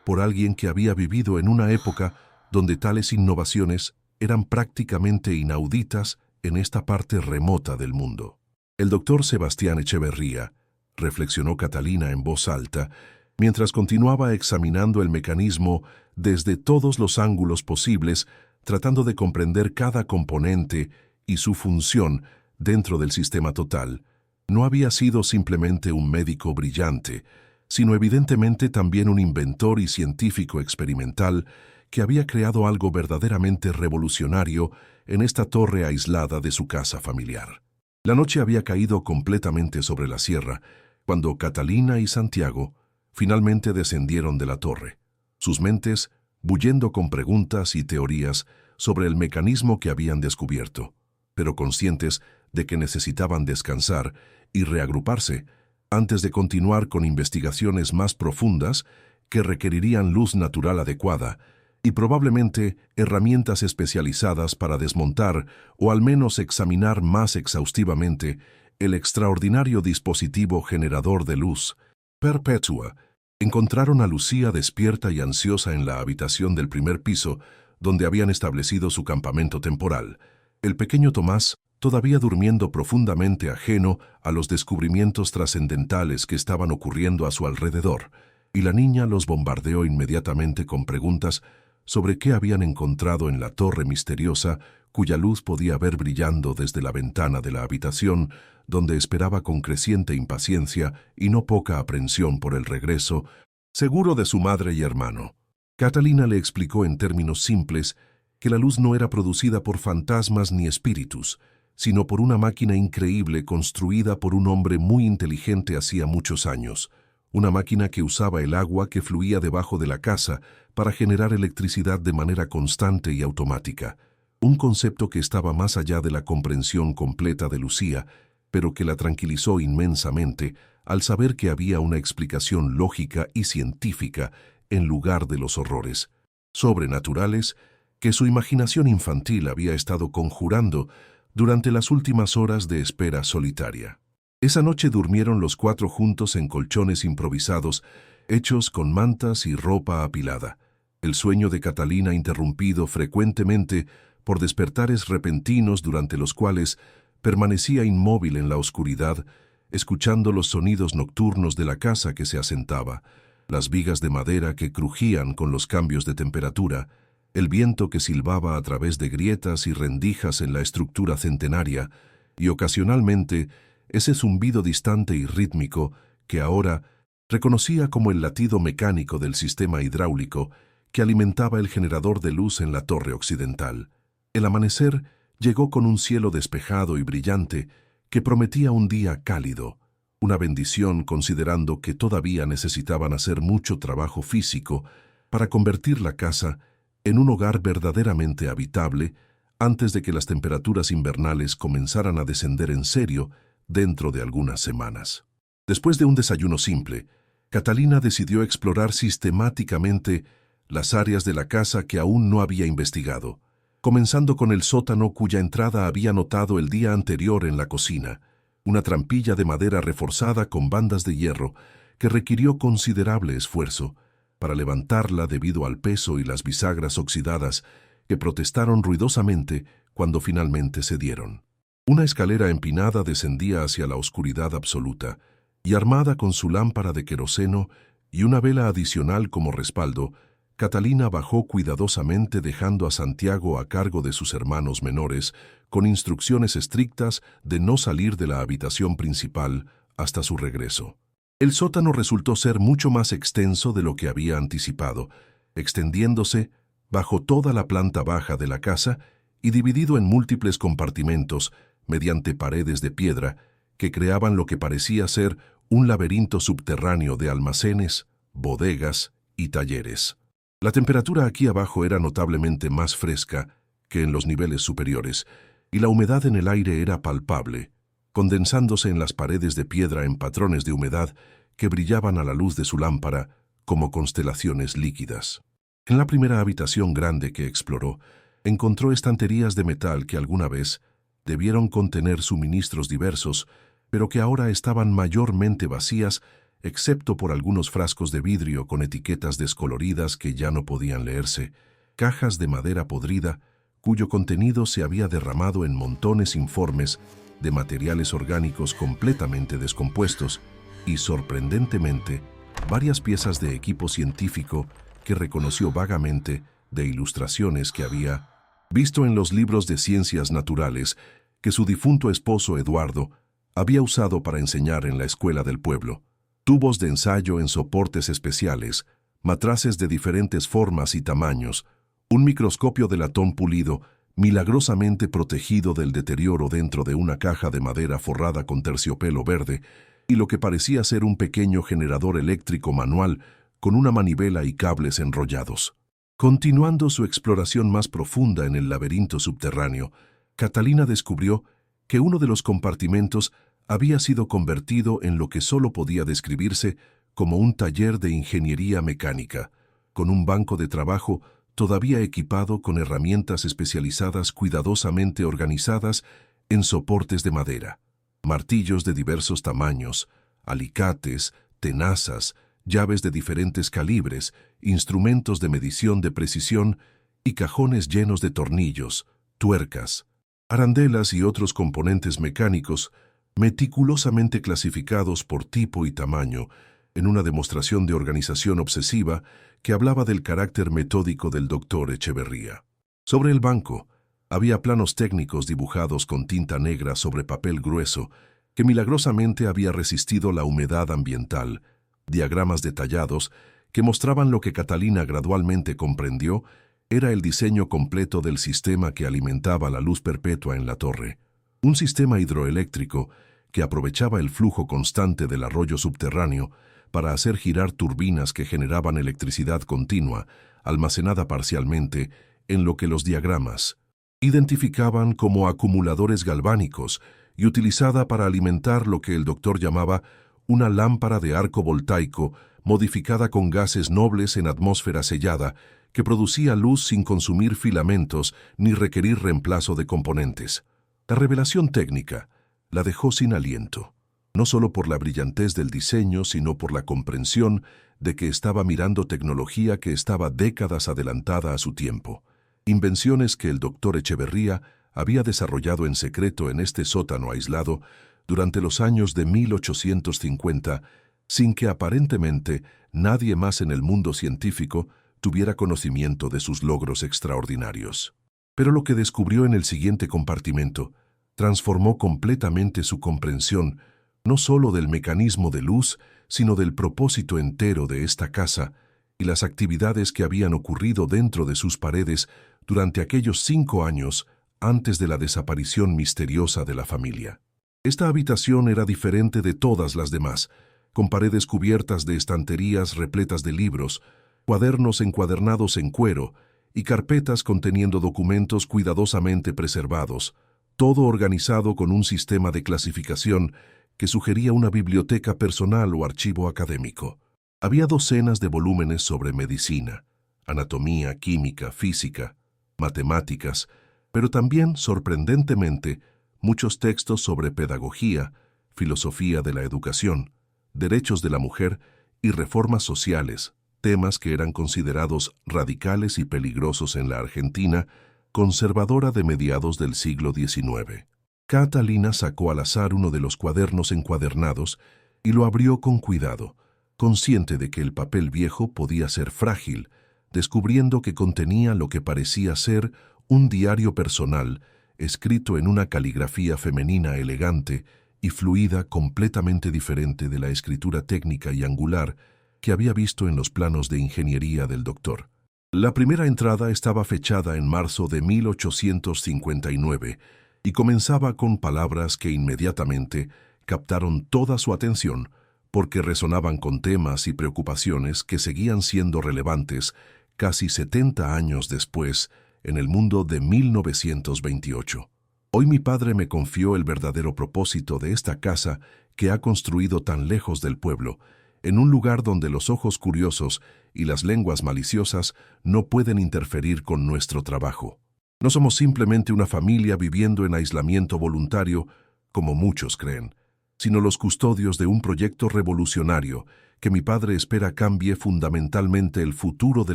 por alguien que había vivido en una época donde tales innovaciones eran prácticamente inauditas en esta parte remota del mundo. El doctor Sebastián Echeverría, reflexionó Catalina en voz alta, mientras continuaba examinando el mecanismo desde todos los ángulos posibles, tratando de comprender cada componente y su función dentro del sistema total. No había sido simplemente un médico brillante, sino evidentemente también un inventor y científico experimental que había creado algo verdaderamente revolucionario en esta torre aislada de su casa familiar. La noche había caído completamente sobre la sierra, cuando Catalina y Santiago finalmente descendieron de la torre, sus mentes bullendo con preguntas y teorías sobre el mecanismo que habían descubierto, pero conscientes de que necesitaban descansar y reagruparse antes de continuar con investigaciones más profundas que requerirían luz natural adecuada y probablemente herramientas especializadas para desmontar o al menos examinar más exhaustivamente el extraordinario dispositivo generador de luz. Perpetua. Encontraron a Lucía despierta y ansiosa en la habitación del primer piso, donde habían establecido su campamento temporal. El pequeño Tomás, todavía durmiendo profundamente ajeno a los descubrimientos trascendentales que estaban ocurriendo a su alrededor, y la niña los bombardeó inmediatamente con preguntas sobre qué habían encontrado en la torre misteriosa cuya luz podía ver brillando desde la ventana de la habitación, donde esperaba con creciente impaciencia y no poca aprensión por el regreso, seguro de su madre y hermano. Catalina le explicó en términos simples que la luz no era producida por fantasmas ni espíritus, sino por una máquina increíble construida por un hombre muy inteligente hacía muchos años, una máquina que usaba el agua que fluía debajo de la casa para generar electricidad de manera constante y automática, un concepto que estaba más allá de la comprensión completa de Lucía, pero que la tranquilizó inmensamente al saber que había una explicación lógica y científica en lugar de los horrores sobrenaturales que su imaginación infantil había estado conjurando durante las últimas horas de espera solitaria. Esa noche durmieron los cuatro juntos en colchones improvisados, hechos con mantas y ropa apilada, el sueño de Catalina interrumpido frecuentemente por despertares repentinos durante los cuales permanecía inmóvil en la oscuridad, escuchando los sonidos nocturnos de la casa que se asentaba, las vigas de madera que crujían con los cambios de temperatura, el viento que silbaba a través de grietas y rendijas en la estructura centenaria, y ocasionalmente ese zumbido distante y rítmico que ahora reconocía como el latido mecánico del sistema hidráulico que alimentaba el generador de luz en la torre occidental. El amanecer llegó con un cielo despejado y brillante que prometía un día cálido, una bendición considerando que todavía necesitaban hacer mucho trabajo físico para convertir la casa en un hogar verdaderamente habitable antes de que las temperaturas invernales comenzaran a descender en serio dentro de algunas semanas. Después de un desayuno simple, Catalina decidió explorar sistemáticamente las áreas de la casa que aún no había investigado, comenzando con el sótano cuya entrada había notado el día anterior en la cocina, una trampilla de madera reforzada con bandas de hierro que requirió considerable esfuerzo para levantarla debido al peso y las bisagras oxidadas que protestaron ruidosamente cuando finalmente cedieron. Una escalera empinada descendía hacia la oscuridad absoluta, y armada con su lámpara de queroseno y una vela adicional como respaldo, Catalina bajó cuidadosamente dejando a Santiago a cargo de sus hermanos menores, con instrucciones estrictas de no salir de la habitación principal hasta su regreso. El sótano resultó ser mucho más extenso de lo que había anticipado, extendiéndose bajo toda la planta baja de la casa y dividido en múltiples compartimentos mediante paredes de piedra que creaban lo que parecía ser un laberinto subterráneo de almacenes, bodegas y talleres. La temperatura aquí abajo era notablemente más fresca que en los niveles superiores, y la humedad en el aire era palpable, condensándose en las paredes de piedra en patrones de humedad que brillaban a la luz de su lámpara como constelaciones líquidas. En la primera habitación grande que exploró, encontró estanterías de metal que alguna vez debieron contener suministros diversos, pero que ahora estaban mayormente vacías, excepto por algunos frascos de vidrio con etiquetas descoloridas que ya no podían leerse, cajas de madera podrida, cuyo contenido se había derramado en montones informes de materiales orgánicos completamente descompuestos, y, sorprendentemente, varias piezas de equipo científico que reconoció vagamente de ilustraciones que había visto en los libros de ciencias naturales que su difunto esposo Eduardo había usado para enseñar en la escuela del pueblo. Tubos de ensayo en soportes especiales, matraces de diferentes formas y tamaños, un microscopio de latón pulido, milagrosamente protegido del deterioro dentro de una caja de madera forrada con terciopelo verde, y lo que parecía ser un pequeño generador eléctrico manual con una manivela y cables enrollados. Continuando su exploración más profunda en el laberinto subterráneo, Catalina descubrió que uno de los compartimentos había sido convertido en lo que solo podía describirse como un taller de ingeniería mecánica, con un banco de trabajo todavía equipado con herramientas especializadas cuidadosamente organizadas en soportes de madera, martillos de diversos tamaños, alicates, tenazas, llaves de diferentes calibres, instrumentos de medición de precisión y cajones llenos de tornillos, tuercas, arandelas y otros componentes mecánicos meticulosamente clasificados por tipo y tamaño, en una demostración de organización obsesiva que hablaba del carácter metódico del doctor Echeverría. Sobre el banco había planos técnicos dibujados con tinta negra sobre papel grueso que milagrosamente había resistido la humedad ambiental, diagramas detallados que mostraban lo que Catalina gradualmente comprendió era el diseño completo del sistema que alimentaba la luz perpetua en la torre. Un sistema hidroeléctrico que aprovechaba el flujo constante del arroyo subterráneo para hacer girar turbinas que generaban electricidad continua, almacenada parcialmente en lo que los diagramas identificaban como acumuladores galvánicos y utilizada para alimentar lo que el doctor llamaba una lámpara de arco voltaico modificada con gases nobles en atmósfera sellada que producía luz sin consumir filamentos ni requerir reemplazo de componentes. La revelación técnica la dejó sin aliento, no solo por la brillantez del diseño, sino por la comprensión de que estaba mirando tecnología que estaba décadas adelantada a su tiempo, invenciones que el doctor Echeverría había desarrollado en secreto en este sótano aislado durante los años de 1850, sin que aparentemente nadie más en el mundo científico tuviera conocimiento de sus logros extraordinarios. Pero lo que descubrió en el siguiente compartimento transformó completamente su comprensión no solo del mecanismo de luz, sino del propósito entero de esta casa y las actividades que habían ocurrido dentro de sus paredes durante aquellos 5 años antes de la desaparición misteriosa de la familia. Esta habitación era diferente de todas las demás, con paredes cubiertas de estanterías repletas de libros, cuadernos encuadernados en cuero y carpetas conteniendo documentos cuidadosamente preservados, todo organizado con un sistema de clasificación que sugería una biblioteca personal o archivo académico. Había docenas de volúmenes sobre medicina, anatomía, química, física, matemáticas, pero también, sorprendentemente, muchos textos sobre pedagogía, filosofía de la educación, derechos de la mujer y reformas sociales, temas que eran considerados radicales y peligrosos en la Argentina conservadora de mediados del siglo XIX. Catalina sacó al azar uno de los cuadernos encuadernados y lo abrió con cuidado, consciente de que el papel viejo podía ser frágil, descubriendo que contenía lo que parecía ser un diario personal escrito en una caligrafía femenina elegante y fluida completamente diferente de la escritura técnica y angular que había visto en los planos de ingeniería del doctor. La primera entrada estaba fechada en marzo de 1859 y comenzaba con palabras que inmediatamente captaron toda su atención porque resonaban con temas y preocupaciones que seguían siendo relevantes casi 70 años después en el mundo de 1928. Hoy mi padre me confió el verdadero propósito de esta casa que ha construido tan lejos del pueblo, en un lugar donde los ojos curiosos y las lenguas maliciosas no pueden interferir con nuestro trabajo. No somos simplemente una familia viviendo en aislamiento voluntario, como muchos creen, sino los custodios de un proyecto revolucionario que mi padre espera cambie fundamentalmente el futuro de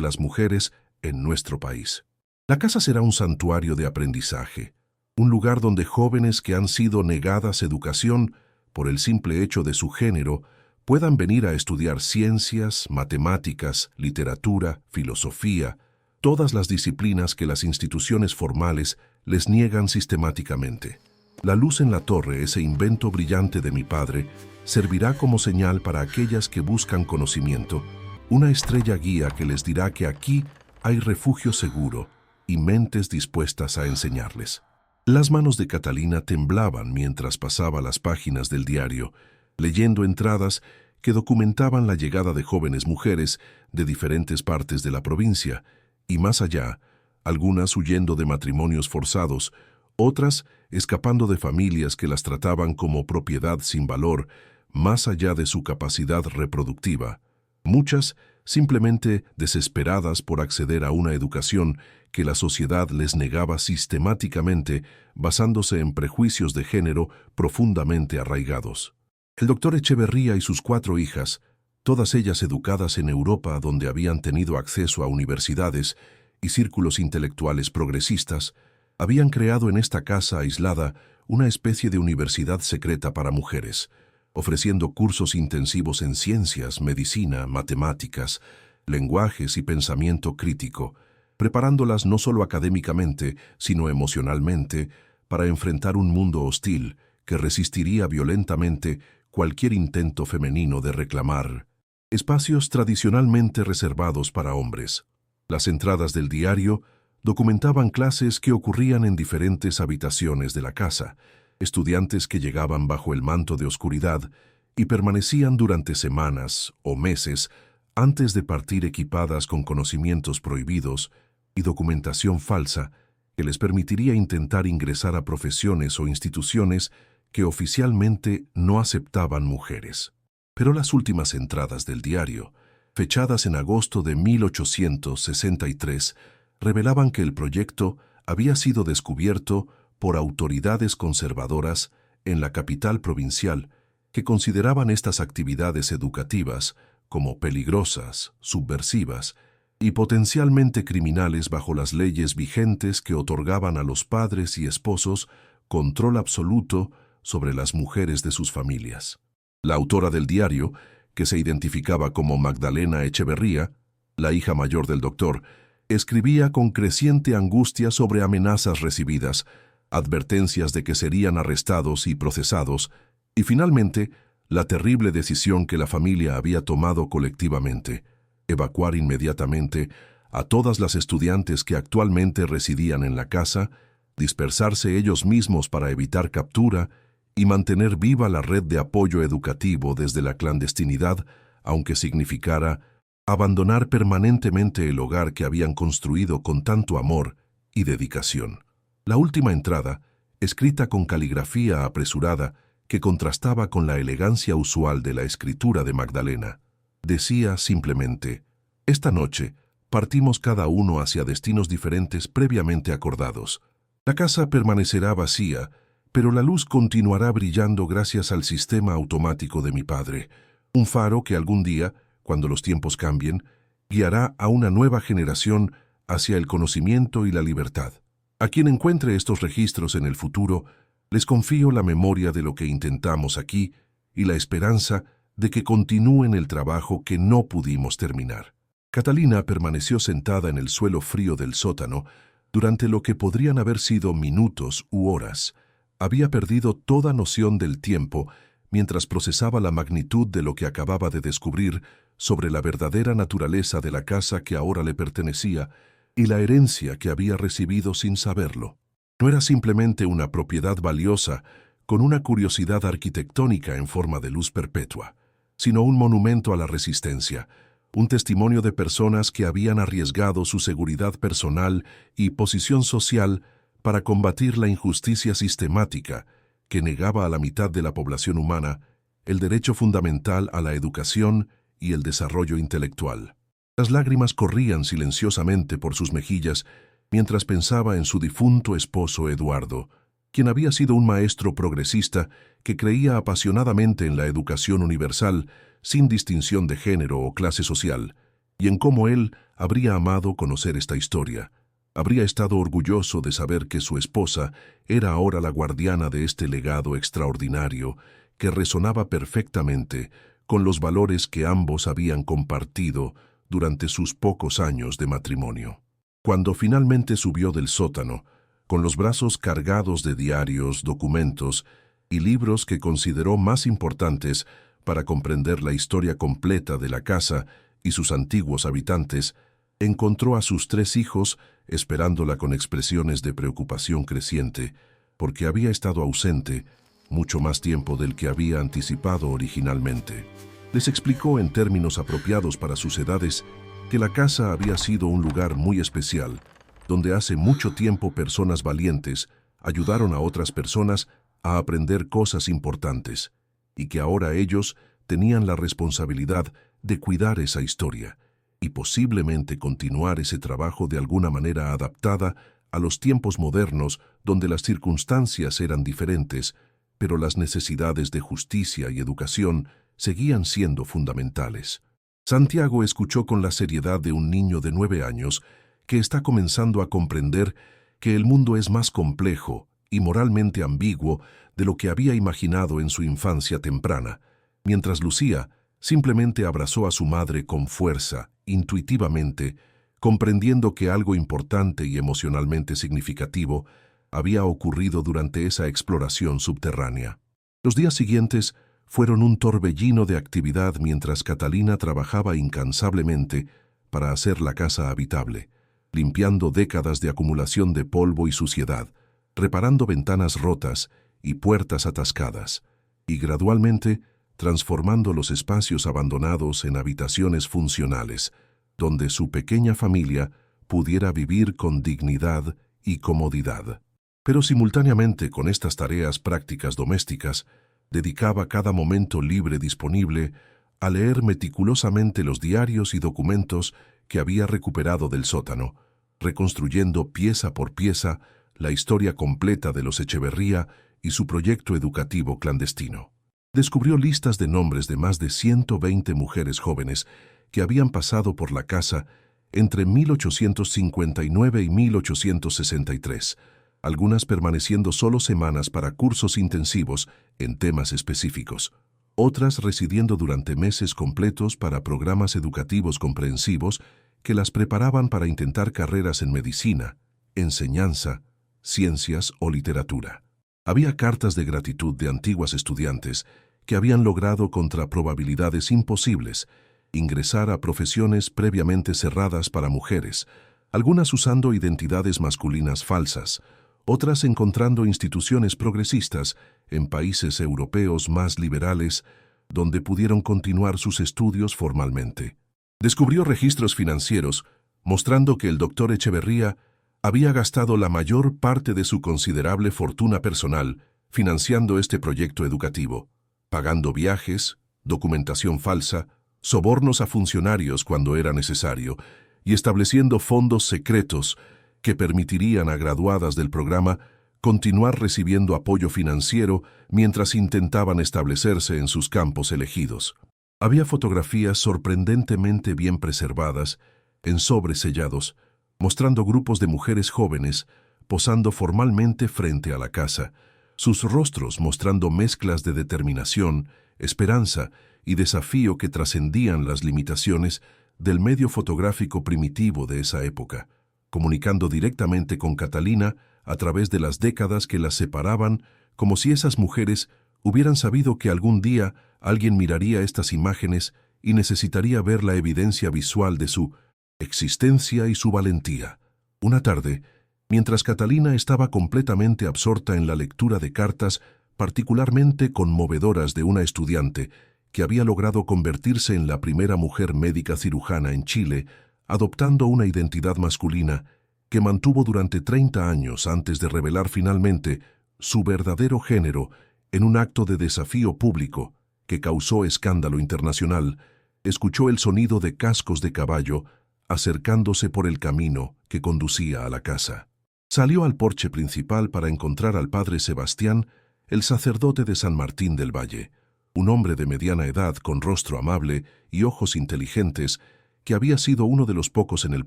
las mujeres en nuestro país. La casa será un santuario de aprendizaje, un lugar donde jóvenes que han sido negadas educación por el simple hecho de su género puedan venir a estudiar ciencias, matemáticas, literatura, filosofía, todas las disciplinas que las instituciones formales les niegan sistemáticamente. La luz en la torre, ese invento brillante de mi padre, servirá como señal para aquellas que buscan conocimiento, una estrella guía que les dirá que aquí hay refugio seguro y mentes dispuestas a enseñarles. Las manos de Catalina temblaban mientras pasaba las páginas del diario, leyendo entradas que documentaban la llegada de jóvenes mujeres de diferentes partes de la provincia, y más allá, algunas huyendo de matrimonios forzados, otras escapando de familias que las trataban como propiedad sin valor, más allá de su capacidad reproductiva. Muchas simplemente desesperadas por acceder a una educación que la sociedad les negaba sistemáticamente basándose en prejuicios de género profundamente arraigados. El doctor Echeverría y sus 4 hijas, todas ellas educadas en Europa donde habían tenido acceso a universidades y círculos intelectuales progresistas, habían creado en esta casa aislada una especie de universidad secreta para mujeres, ofreciendo cursos intensivos en ciencias, medicina, matemáticas, lenguajes y pensamiento crítico, preparándolas no solo académicamente, sino emocionalmente, para enfrentar un mundo hostil que resistiría violentamente cualquier intento femenino de reclamar espacios tradicionalmente reservados para hombres. Las entradas del diario documentaban clases que ocurrían en diferentes habitaciones de la casa, estudiantes que llegaban bajo el manto de oscuridad y permanecían durante semanas o meses antes de partir equipadas con conocimientos prohibidos y documentación falsa que les permitiría intentar ingresar a profesiones o instituciones que oficialmente no aceptaban mujeres. Pero las últimas entradas del diario, fechadas en agosto de 1863, revelaban que el proyecto había sido descubierto por autoridades conservadoras en la capital provincial que consideraban estas actividades educativas como peligrosas, subversivas y potencialmente criminales bajo las leyes vigentes que otorgaban a los padres y esposos control absoluto sobre las mujeres de sus familias. La autora del diario, que se identificaba como Magdalena Echeverría, la hija mayor del doctor, escribía con creciente angustia sobre amenazas recibidas, advertencias de que serían arrestados y procesados, y finalmente, la terrible decisión que la familia había tomado colectivamente, evacuar inmediatamente a todas las estudiantes que actualmente residían en la casa, dispersarse ellos mismos para evitar captura y mantener viva la red de apoyo educativo desde la clandestinidad, aunque significara abandonar permanentemente el hogar que habían construido con tanto amor y dedicación. La última entrada, escrita con caligrafía apresurada que contrastaba con la elegancia usual de la escritura de Magdalena, decía simplemente: «Esta noche partimos cada uno hacia destinos diferentes previamente acordados. La casa permanecerá vacía, pero la luz continuará brillando gracias al sistema automático de mi padre, un faro que algún día, cuando los tiempos cambien, guiará a una nueva generación hacia el conocimiento y la libertad. A quien encuentre estos registros en el futuro, les confío la memoria de lo que intentamos aquí y la esperanza de que continúen el trabajo que no pudimos terminar». Catalina permaneció sentada en el suelo frío del sótano durante lo que podrían haber sido minutos u horas. Había perdido toda noción del tiempo mientras procesaba la magnitud de lo que acababa de descubrir sobre la verdadera naturaleza de la casa que ahora le pertenecía y la herencia que había recibido sin saberlo. No era simplemente una propiedad valiosa con una curiosidad arquitectónica en forma de luz perpetua, sino un monumento a la resistencia, un testimonio de personas que habían arriesgado su seguridad personal y posición social para combatir la injusticia sistemática que negaba a la mitad de la población humana el derecho fundamental a la educación y el desarrollo intelectual. Las lágrimas corrían silenciosamente por sus mejillas mientras pensaba en su difunto esposo Eduardo, quien había sido un maestro progresista que creía apasionadamente en la educación universal sin distinción de género o clase social, y en cómo él habría amado conocer esta historia. Habría estado orgulloso de saber que su esposa era ahora la guardiana de este legado extraordinario que resonaba perfectamente con los valores que ambos habían compartido durante sus pocos años de matrimonio. Cuando finalmente subió del sótano, con los brazos cargados de diarios, documentos y libros que consideró más importantes para comprender la historia completa de la casa y sus antiguos habitantes, encontró a sus 3 hijos esperándola con expresiones de preocupación creciente, porque había estado ausente mucho más tiempo del que había anticipado originalmente. Les explicó en términos apropiados para sus edades que la casa había sido un lugar muy especial, donde hace mucho tiempo personas valientes ayudaron a otras personas a aprender cosas importantes, y que ahora ellos tenían la responsabilidad de cuidar esa historia y posiblemente continuar ese trabajo de alguna manera adaptada a los tiempos modernos donde las circunstancias eran diferentes, pero las necesidades de justicia y educación seguían siendo fundamentales. Santiago escuchó con la seriedad de un niño de 9 años que está comenzando a comprender que el mundo es más complejo y moralmente ambiguo de lo que había imaginado en su infancia temprana, mientras Lucía simplemente abrazó a su madre con fuerza, intuitivamente, comprendiendo que algo importante y emocionalmente significativo había ocurrido durante esa exploración subterránea. Los días siguientes fueron un torbellino de actividad mientras Catalina trabajaba incansablemente para hacer la casa habitable, limpiando décadas de acumulación de polvo y suciedad, reparando ventanas rotas y puertas atascadas, y gradualmente transformando los espacios abandonados en habitaciones funcionales, donde su pequeña familia pudiera vivir con dignidad y comodidad. Pero simultáneamente con estas tareas prácticas domésticas, dedicaba cada momento libre disponible a leer meticulosamente los diarios y documentos que había recuperado del sótano, reconstruyendo pieza por pieza la historia completa de los Echeverría y su proyecto educativo clandestino. Descubrió listas de nombres de más de 120 mujeres jóvenes que habían pasado por la casa entre 1859 y 1863, algunas permaneciendo solo semanas para cursos intensivos en temas específicos, otras residiendo durante meses completos para programas educativos comprensivos que las preparaban para intentar carreras en medicina, enseñanza, ciencias o literatura. Había cartas de gratitud de antiguas estudiantes que habían logrado contra probabilidades imposibles ingresar a profesiones previamente cerradas para mujeres, algunas usando identidades masculinas falsas, otras encontrando instituciones progresistas en países europeos más liberales donde pudieron continuar sus estudios formalmente. Descubrió registros financieros mostrando que el doctor Echeverría había gastado la mayor parte de su considerable fortuna personal financiando este proyecto educativo, pagando viajes, documentación falsa, sobornos a funcionarios cuando era necesario y estableciendo fondos secretos que permitirían a graduadas del programa continuar recibiendo apoyo financiero mientras intentaban establecerse en sus campos elegidos. Había fotografías sorprendentemente bien preservadas, en sobres sellados, mostrando grupos de mujeres jóvenes posando formalmente frente a la casa, sus rostros mostrando mezclas de determinación, esperanza y desafío que trascendían las limitaciones del medio fotográfico primitivo de esa época, comunicando directamente con Catalina a través de las décadas que las separaban, como si esas mujeres hubieran sabido que algún día alguien miraría estas imágenes y necesitaría ver la evidencia visual de su existencia y su valentía. Una tarde, mientras Catalina estaba completamente absorta en la lectura de cartas particularmente conmovedoras de una estudiante que había logrado convertirse en la primera mujer médica cirujana en Chile, adoptando una identidad masculina que mantuvo durante 30 años antes de revelar finalmente su verdadero género en un acto de desafío público que causó escándalo internacional, escuchó el sonido de cascos de caballo acercándose por el camino que conducía a la casa. Salió al porche principal para encontrar al padre Sebastián, el sacerdote de San Martín del Valle, un hombre de mediana edad con rostro amable y ojos inteligentes, que había sido uno de los pocos en el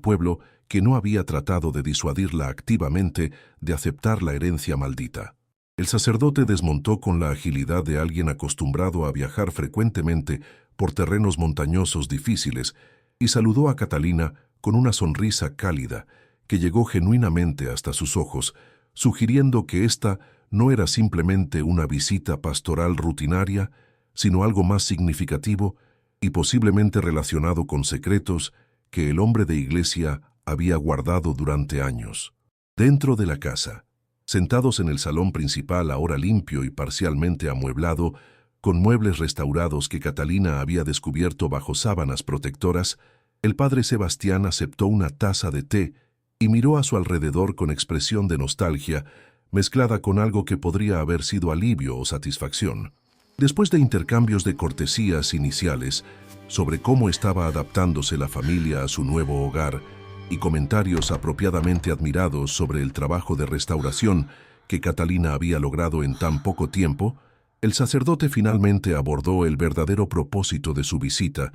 pueblo que no había tratado de disuadirla activamente de aceptar la herencia maldita. El sacerdote desmontó con la agilidad de alguien acostumbrado a viajar frecuentemente por terrenos montañosos difíciles y saludó a Catalina con una sonrisa cálida que llegó genuinamente hasta sus ojos, sugiriendo que esta no era simplemente una visita pastoral rutinaria, sino algo más significativo y posiblemente relacionado con secretos que el hombre de iglesia había guardado durante años. Dentro de la casa, sentados en el salón principal ahora limpio y parcialmente amueblado, con muebles restaurados que Catalina había descubierto bajo sábanas protectoras, el padre Sebastián aceptó una taza de té y miró a su alrededor con expresión de nostalgia, mezclada con algo que podría haber sido alivio o satisfacción. Después de intercambios de cortesías iniciales sobre cómo estaba adaptándose la familia a su nuevo hogar y comentarios apropiadamente admirados sobre el trabajo de restauración que Catalina había logrado en tan poco tiempo, el sacerdote finalmente abordó el verdadero propósito de su visita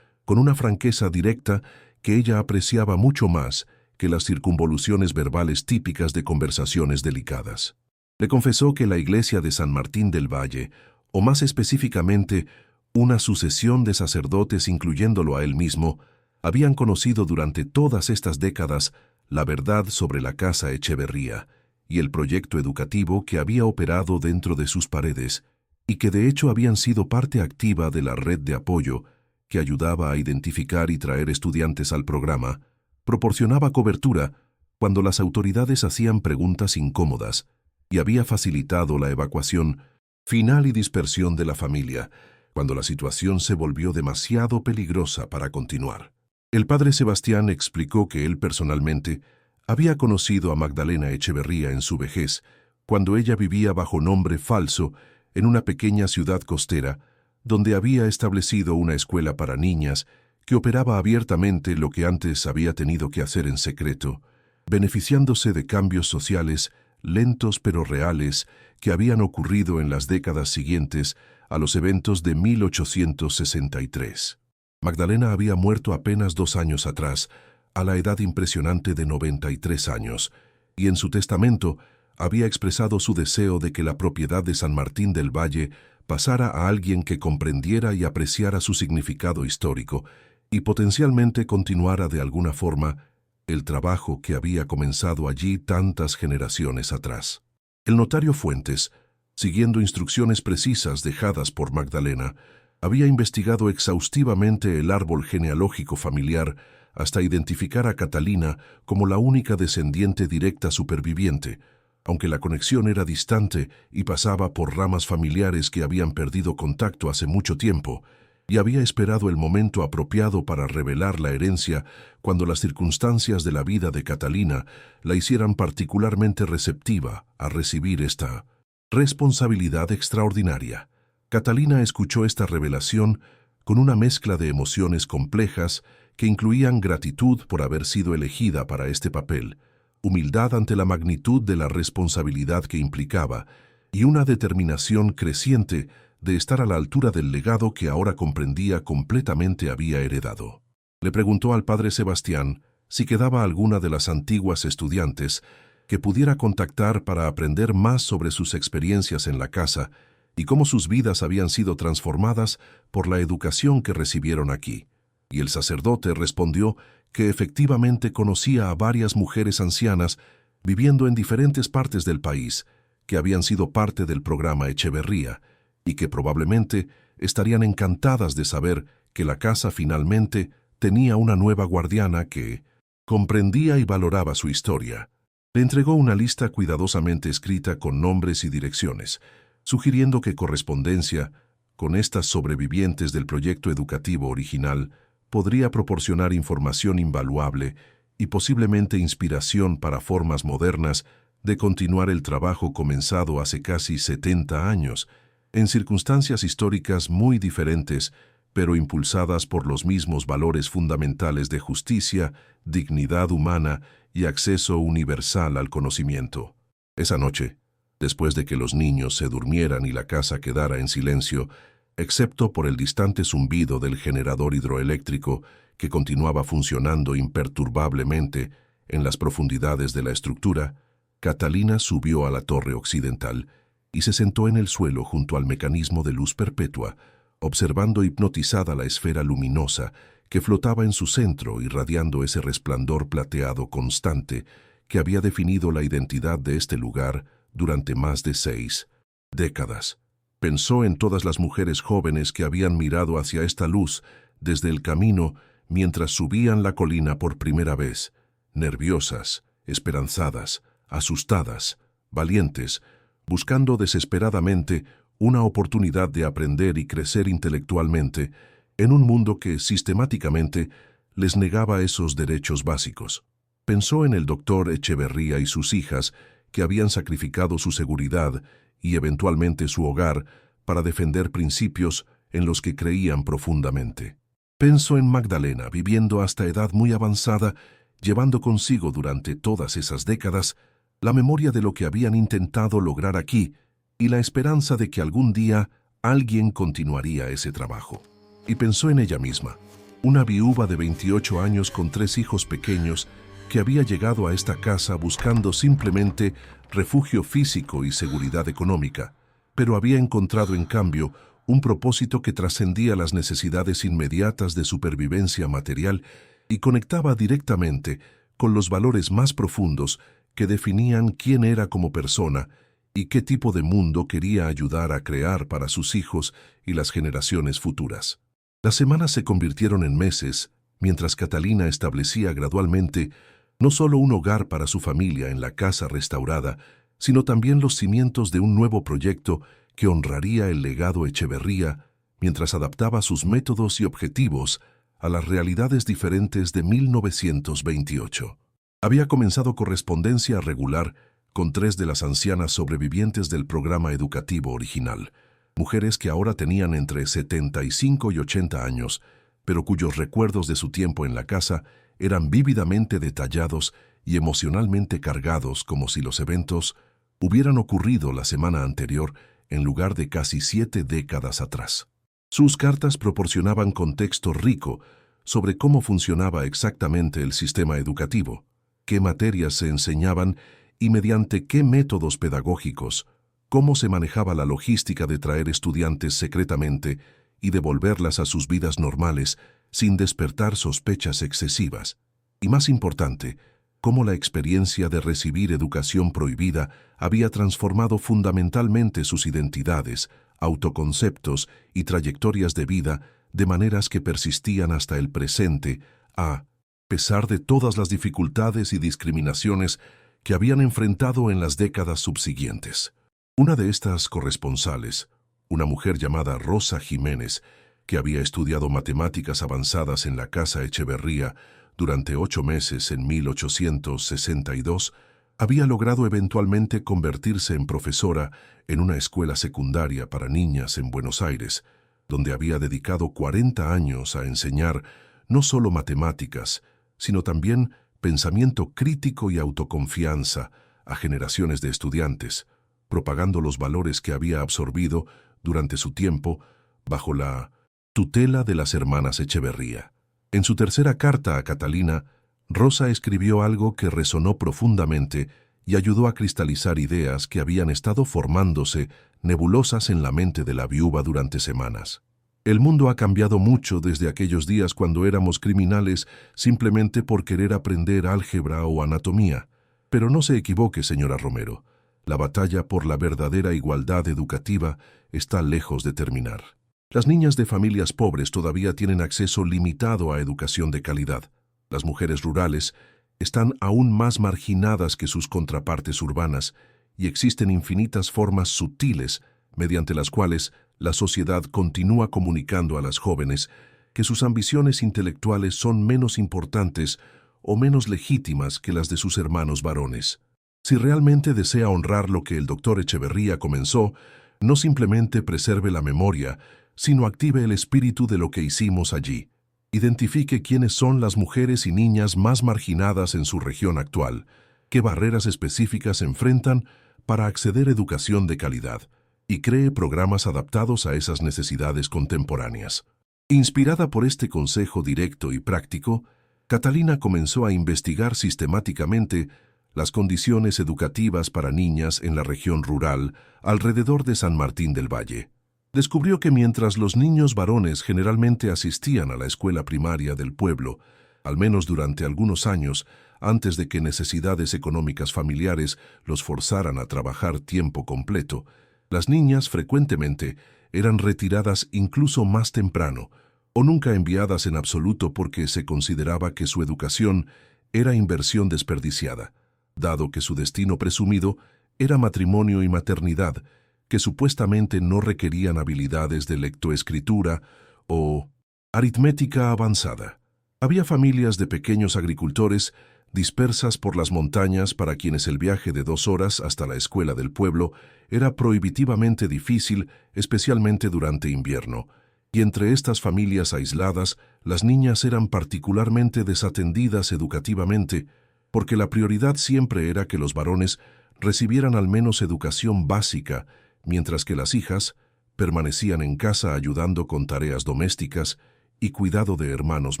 con una franqueza directa que ella apreciaba mucho más que las circunvoluciones verbales típicas de conversaciones delicadas. Le confesó que la iglesia de San Martín del Valle, o más específicamente, una sucesión de sacerdotes incluyéndolo a él mismo, habían conocido durante todas estas décadas la verdad sobre la casa Echeverría y el proyecto educativo que había operado dentro de sus paredes, y que de hecho habían sido parte activa de la red de apoyo que ayudaba a identificar y traer estudiantes al programa, proporcionaba cobertura cuando las autoridades hacían preguntas incómodas y había facilitado la evacuación final y dispersión de la familia cuando la situación se volvió demasiado peligrosa para continuar. El padre Sebastián explicó que él personalmente había conocido a Magdalena Echeverría en su vejez, cuando ella vivía bajo nombre falso en una pequeña ciudad costera, donde había establecido una escuela para niñas que operaba abiertamente lo que antes había tenido que hacer en secreto, beneficiándose de cambios sociales lentos pero reales que habían ocurrido en las décadas siguientes a los eventos de 1863. Magdalena había muerto apenas 2 años atrás, a la edad impresionante de 93 años, y en su testamento había expresado su deseo de que la propiedad de San Martín del Valle pasara a alguien que comprendiera y apreciara su significado histórico y potencialmente continuara de alguna forma el trabajo que había comenzado allí tantas generaciones atrás. El notario Fuentes, siguiendo instrucciones precisas dejadas por Magdalena, Había investigado exhaustivamente el árbol genealógico familiar hasta identificar a Catalina como la única descendiente directa superviviente, aunque la conexión era distante y pasaba por ramas familiares que habían perdido contacto hace mucho tiempo, y había esperado el momento apropiado para revelar la herencia cuando las circunstancias de la vida de Catalina la hicieran particularmente receptiva a recibir esta responsabilidad extraordinaria. Catalina escuchó esta revelación con una mezcla de emociones complejas que incluían gratitud por haber sido elegida para este papel, humildad ante la magnitud de la responsabilidad que implicaba y una determinación creciente de estar a la altura del legado que ahora comprendía completamente había heredado. Le preguntó al padre Sebastián si quedaba alguna de las antiguas estudiantes que pudiera contactar para aprender más sobre sus experiencias en la casa y cómo sus vidas habían sido transformadas por la educación que recibieron aquí. Y el sacerdote respondió que efectivamente conocía a varias mujeres ancianas viviendo en diferentes partes del país, que habían sido parte del programa Echeverría, y que probablemente estarían encantadas de saber que la casa finalmente tenía una nueva guardiana que comprendía y valoraba su historia. Le entregó una lista cuidadosamente escrita con nombres y direcciones, sugiriendo que correspondencia con estas sobrevivientes del proyecto educativo original podría proporcionar información invaluable y posiblemente inspiración para formas modernas de continuar el trabajo comenzado hace casi 70 años, en circunstancias históricas muy diferentes, pero impulsadas por los mismos valores fundamentales de justicia, dignidad humana y acceso universal al conocimiento. Esa noche, después de que los niños se durmieran y la casa quedara en silencio, excepto por el distante zumbido del generador hidroeléctrico que continuaba funcionando imperturbablemente en las profundidades de la estructura, Catalina subió a la torre occidental y se sentó en el suelo junto al mecanismo de luz perpetua, observando hipnotizada la esfera luminosa que flotaba en su centro, irradiando ese resplandor plateado constante que había definido la identidad de este lugar durante más de 6 décadas. Pensó en todas las mujeres jóvenes que habían mirado hacia esta luz desde el camino mientras subían la colina por primera vez, nerviosas, esperanzadas, asustadas, valientes, buscando desesperadamente una oportunidad de aprender y crecer intelectualmente en un mundo que sistemáticamente les negaba esos derechos básicos. Pensó en el doctor Echeverría y sus hijas que habían sacrificado su seguridad y eventualmente su hogar para defender principios en los que creían profundamente. Pensó en Magdalena, viviendo hasta edad muy avanzada, llevando consigo durante todas esas décadas la memoria de lo que habían intentado lograr aquí y la esperanza de que algún día alguien continuaría ese trabajo. Y pensó en ella misma, una viuva de 28 años con 3 hijos pequeños que había llegado a esta casa buscando simplemente refugio físico y seguridad económica, pero había encontrado en cambio un propósito que trascendía las necesidades inmediatas de supervivencia material y conectaba directamente con los valores más profundos que definían quién era como persona y qué tipo de mundo quería ayudar a crear para sus hijos y las generaciones futuras. Las semanas se convirtieron en meses, mientras Catalina establecía gradualmente no solo un hogar para su familia en la casa restaurada, sino también los cimientos de un nuevo proyecto que honraría el legado Echeverría mientras adaptaba sus métodos y objetivos a las realidades diferentes de 1928. Había comenzado correspondencia regular con 3 de las ancianas sobrevivientes del programa educativo original, mujeres que ahora tenían entre 75 y 80 años, pero cuyos recuerdos de su tiempo en la casa eran vívidamente detallados y emocionalmente cargados, como si los eventos hubieran ocurrido la semana anterior en lugar de casi 7 décadas atrás. Sus cartas proporcionaban contexto rico sobre cómo funcionaba exactamente el sistema educativo, qué materias se enseñaban y mediante qué métodos pedagógicos, cómo se manejaba la logística de traer estudiantes secretamente y devolverlas a sus vidas normales sin despertar sospechas excesivas, y más importante, cómo la experiencia de recibir educación prohibida había transformado fundamentalmente sus identidades, autoconceptos y trayectorias de vida de maneras que persistían hasta el presente, a pesar de todas las dificultades y discriminaciones que habían enfrentado en las décadas subsiguientes. Una de estas corresponsales, una mujer llamada Rosa Jiménez, que había estudiado matemáticas avanzadas en la Casa Echeverría durante 8 meses en 1862, había logrado eventualmente convertirse en profesora en una escuela secundaria para niñas en Buenos Aires, donde había dedicado 40 años a enseñar no solo matemáticas, sino también pensamiento crítico y autoconfianza a generaciones de estudiantes, propagando los valores que había absorbido durante su tiempo bajo la tutela de las hermanas Echeverría. En su tercera carta a Catalina, Rosa escribió algo que resonó profundamente y ayudó a cristalizar ideas que habían estado formándose nebulosas en la mente de la viuva durante semanas. El mundo ha cambiado mucho desde aquellos días cuando éramos criminales simplemente por querer aprender álgebra o anatomía. Pero no se equivoque, señora Romero. La batalla por la verdadera igualdad educativa está lejos de terminar. Las niñas de familias pobres todavía tienen acceso limitado a educación de calidad. Las mujeres rurales están aún más marginadas que sus contrapartes urbanas y existen infinitas formas sutiles mediante las cuales la sociedad continúa comunicando a las jóvenes que sus ambiciones intelectuales son menos importantes o menos legítimas que las de sus hermanos varones. Si realmente desea honrar lo que el doctor Echeverría comenzó, no simplemente preserve la memoria, sino active el espíritu de lo que hicimos allí. Identifique quiénes son las mujeres y niñas más marginadas en su región actual, qué barreras específicas enfrentan para acceder a educación de calidad, y cree programas adaptados a esas necesidades contemporáneas. Inspirada por este consejo directo y práctico, Catalina comenzó a investigar sistemáticamente las condiciones educativas para niñas en la región rural alrededor de San Martín del Valle. Descubrió que mientras los niños varones generalmente asistían a la escuela primaria del pueblo, al menos durante algunos años, antes de que necesidades económicas familiares los forzaran a trabajar tiempo completo, las niñas frecuentemente eran retiradas incluso más temprano, o nunca enviadas en absoluto porque se consideraba que su educación era inversión desperdiciada, dado que su destino presumido era matrimonio y maternidad, que supuestamente no requerían habilidades de lectoescritura o aritmética avanzada. Había familias de pequeños agricultores dispersas por las montañas para quienes el viaje de 2 horas hasta la escuela del pueblo era prohibitivamente difícil, especialmente durante invierno, y entre estas familias aisladas, las niñas eran particularmente desatendidas educativamente, porque la prioridad siempre era que los varones recibieran al menos educación básica, mientras que las hijas permanecían en casa ayudando con tareas domésticas y cuidado de hermanos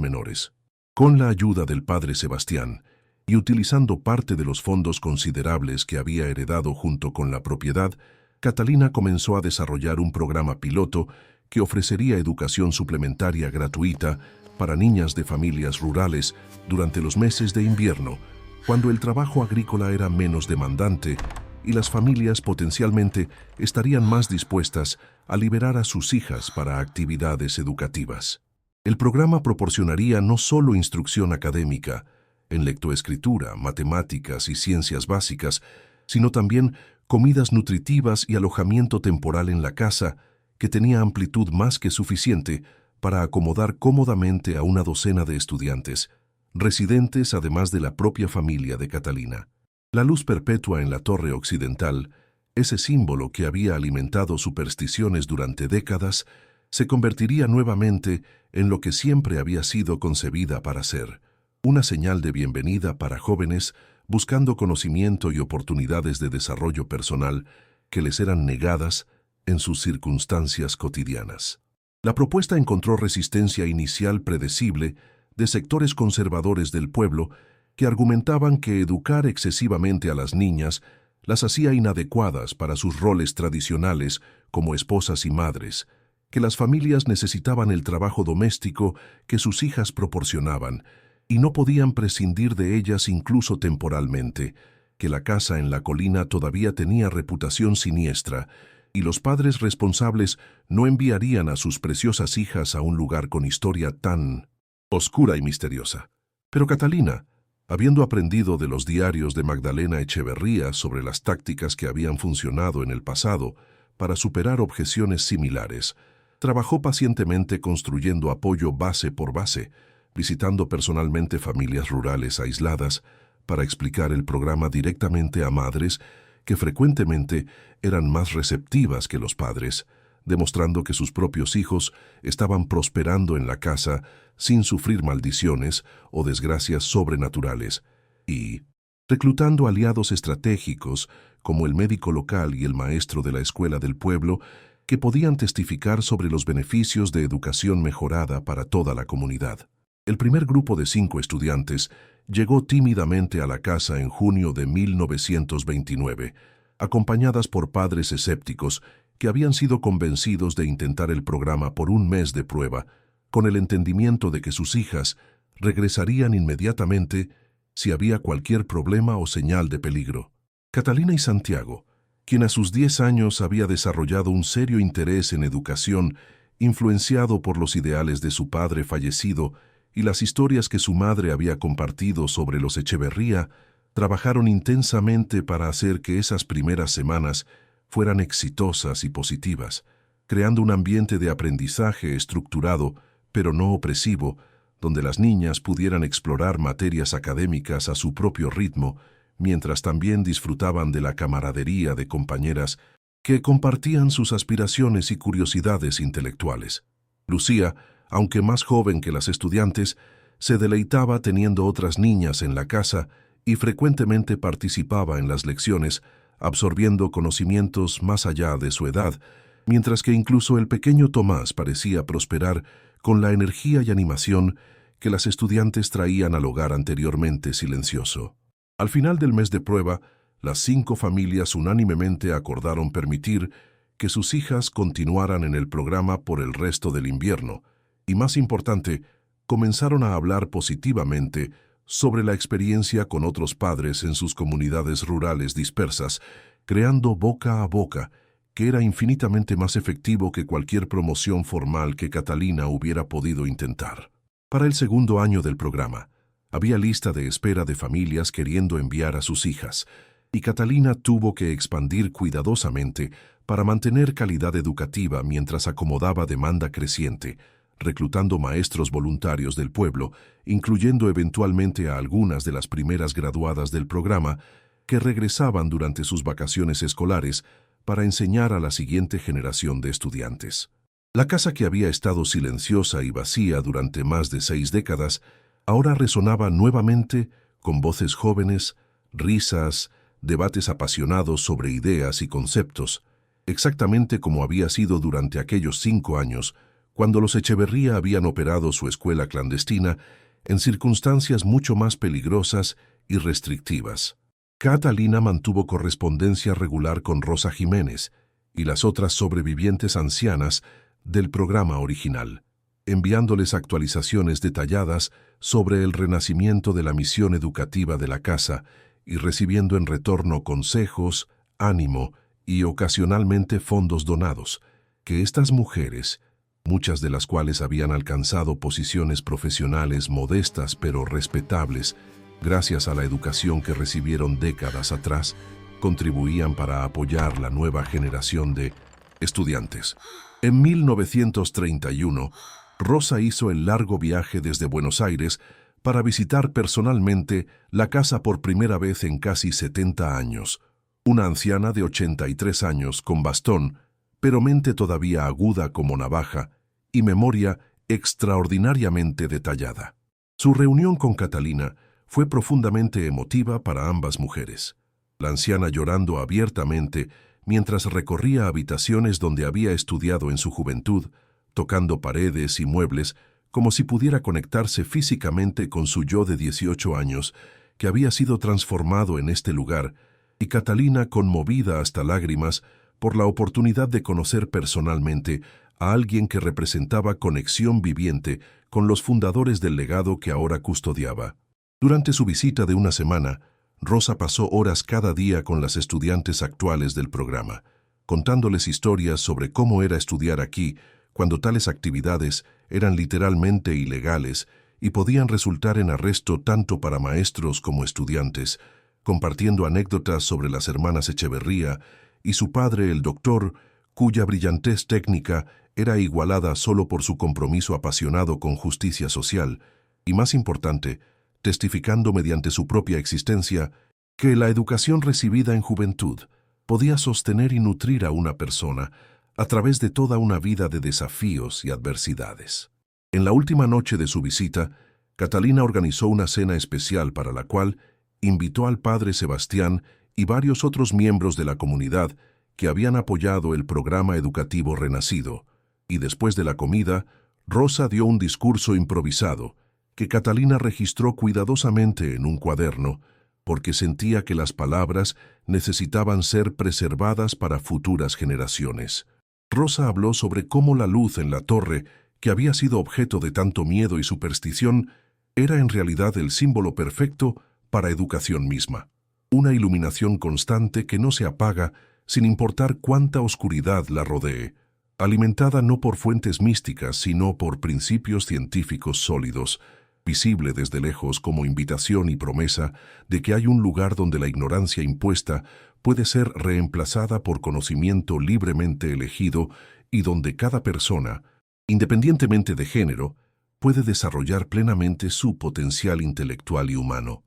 menores. Con la ayuda del padre Sebastián, y utilizando parte de los fondos considerables que había heredado junto con la propiedad, Catalina comenzó a desarrollar un programa piloto que ofrecería educación suplementaria gratuita para niñas de familias rurales durante los meses de invierno, cuando el trabajo agrícola era menos demandante y las familias potencialmente estarían más dispuestas a liberar a sus hijas para actividades educativas. El programa proporcionaría no solo instrucción académica en lectoescritura, matemáticas y ciencias básicas, sino también comidas nutritivas y alojamiento temporal en la casa, que tenía amplitud más que suficiente para acomodar cómodamente a una docena de estudiantes, residentes además de la propia familia de Catalina. La luz perpetua en la torre occidental, ese símbolo que había alimentado supersticiones durante décadas, se convertiría nuevamente en lo que siempre había sido concebida para ser, una señal de bienvenida para jóvenes buscando conocimiento y oportunidades de desarrollo personal que les eran negadas en sus circunstancias cotidianas. La propuesta encontró resistencia inicial predecible de sectores conservadores del pueblo que argumentaban que educar excesivamente a las niñas las hacía inadecuadas para sus roles tradicionales como esposas y madres, que las familias necesitaban el trabajo doméstico que sus hijas proporcionaban y no podían prescindir de ellas incluso temporalmente, que la casa en la colina todavía tenía reputación siniestra y los padres responsables no enviarían a sus preciosas hijas a un lugar con historia tan oscura y misteriosa. Pero Catalina, habiendo aprendido de los diarios de Magdalena Echeverría sobre las tácticas que habían funcionado en el pasado para superar objeciones similares, trabajó pacientemente construyendo apoyo base por base, visitando personalmente familias rurales aisladas para explicar el programa directamente a madres que frecuentemente eran más receptivas que los padres, demostrando que sus propios hijos estaban prosperando en la casa sin sufrir maldiciones o desgracias sobrenaturales, y reclutando aliados estratégicos como el médico local y el maestro de la escuela del pueblo que podían testificar sobre los beneficios de educación mejorada para toda la comunidad. El primer grupo de 5 estudiantes llegó tímidamente a la casa en junio de 1929, acompañadas por padres escépticos que habían sido convencidos de intentar el programa por un mes de prueba, con el entendimiento de que sus hijas regresarían inmediatamente si había cualquier problema o señal de peligro. Catalina y Santiago, quien a sus 10 años había desarrollado un serio interés en educación, influenciado por los ideales de su padre fallecido y las historias que su madre había compartido sobre los Echeverría, trabajaron intensamente para hacer que esas primeras semanas fueran exitosas y positivas, creando un ambiente de aprendizaje estructurado, pero no opresivo, donde las niñas pudieran explorar materias académicas a su propio ritmo, mientras también disfrutaban de la camaradería de compañeras que compartían sus aspiraciones y curiosidades intelectuales. Lucía, aunque más joven que las estudiantes, se deleitaba teniendo otras niñas en la casa y frecuentemente participaba en las lecciones, absorbiendo conocimientos más allá de su edad, mientras que incluso el pequeño Tomás parecía prosperar con la energía y animación que las estudiantes traían al hogar anteriormente silencioso. Al final del mes de prueba, las 5 familias unánimemente acordaron permitir que sus hijas continuaran en el programa por el resto del invierno, y más importante, comenzaron a hablar positivamente sobre la experiencia con otros padres en sus comunidades rurales dispersas, creando boca a boca, que era infinitamente más efectivo que cualquier promoción formal que Catalina hubiera podido intentar. Para el segundo año del programa, había lista de espera de familias queriendo enviar a sus hijas, y Catalina tuvo que expandir cuidadosamente para mantener calidad educativa mientras acomodaba demanda creciente, reclutando maestros voluntarios del pueblo, incluyendo eventualmente a algunas de las primeras graduadas del programa que regresaban durante sus vacaciones escolares para enseñar a la siguiente generación de estudiantes. La casa, que había estado silenciosa y vacía durante más de 6 décadas, ahora resonaba nuevamente con voces jóvenes, risas, debates apasionados sobre ideas y conceptos, exactamente como había sido durante aquellos 5 años, cuando los Echeverría habían operado su escuela clandestina en circunstancias mucho más peligrosas y restrictivas. Catalina mantuvo correspondencia regular con Rosa Jiménez y las otras sobrevivientes ancianas del programa original, enviándoles actualizaciones detalladas sobre el renacimiento de la misión educativa de la casa y recibiendo en retorno consejos, ánimo y ocasionalmente fondos donados, que estas mujeres, muchas de las cuales habían alcanzado posiciones profesionales modestas pero respetables, gracias a la educación que recibieron décadas atrás, contribuían para apoyar la nueva generación de estudiantes. En 1931, Rosa hizo el largo viaje desde Buenos Aires para visitar personalmente la casa por primera vez en casi 70 años. Una anciana de 83 años con bastón, pero mente todavía aguda como navaja y memoria extraordinariamente detallada. Su reunión con Catalina fue profundamente emotiva para ambas mujeres. La anciana llorando abiertamente mientras recorría habitaciones donde había estudiado en su juventud, tocando paredes y muebles como si pudiera conectarse físicamente con su yo de 18 años, que había sido transformado en este lugar, y Catalina conmovida hasta lágrimas por la oportunidad de conocer personalmente a alguien que representaba conexión viviente con los fundadores del legado que ahora custodiaba. Durante su visita de una semana, Rosa pasó horas cada día con las estudiantes actuales del programa, contándoles historias sobre cómo era estudiar aquí, cuando tales actividades eran literalmente ilegales y podían resultar en arresto tanto para maestros como estudiantes, compartiendo anécdotas sobre las hermanas Echeverría y su padre, el doctor, cuya brillantez técnica era igualada solo por su compromiso apasionado con justicia social, y más importante, testificando mediante su propia existencia que la educación recibida en juventud podía sostener y nutrir a una persona a través de toda una vida de desafíos y adversidades. En la última noche de su visita, Catalina organizó una cena especial para la cual invitó al padre Sebastián y varios otros miembros de la comunidad que habían apoyado el programa educativo Renacido, y después de la comida, Rosa dio un discurso improvisado que Catalina registró cuidadosamente en un cuaderno, porque sentía que las palabras necesitaban ser preservadas para futuras generaciones. Rosa habló sobre cómo la luz en la torre, que había sido objeto de tanto miedo y superstición, era en realidad el símbolo perfecto para educación misma. Una iluminación constante que no se apaga sin importar cuánta oscuridad la rodee, alimentada no por fuentes místicas, sino por principios científicos sólidos, visible desde lejos como invitación y promesa de que hay un lugar donde la ignorancia impuesta puede ser reemplazada por conocimiento libremente elegido y donde cada persona, independientemente de género, puede desarrollar plenamente su potencial intelectual y humano.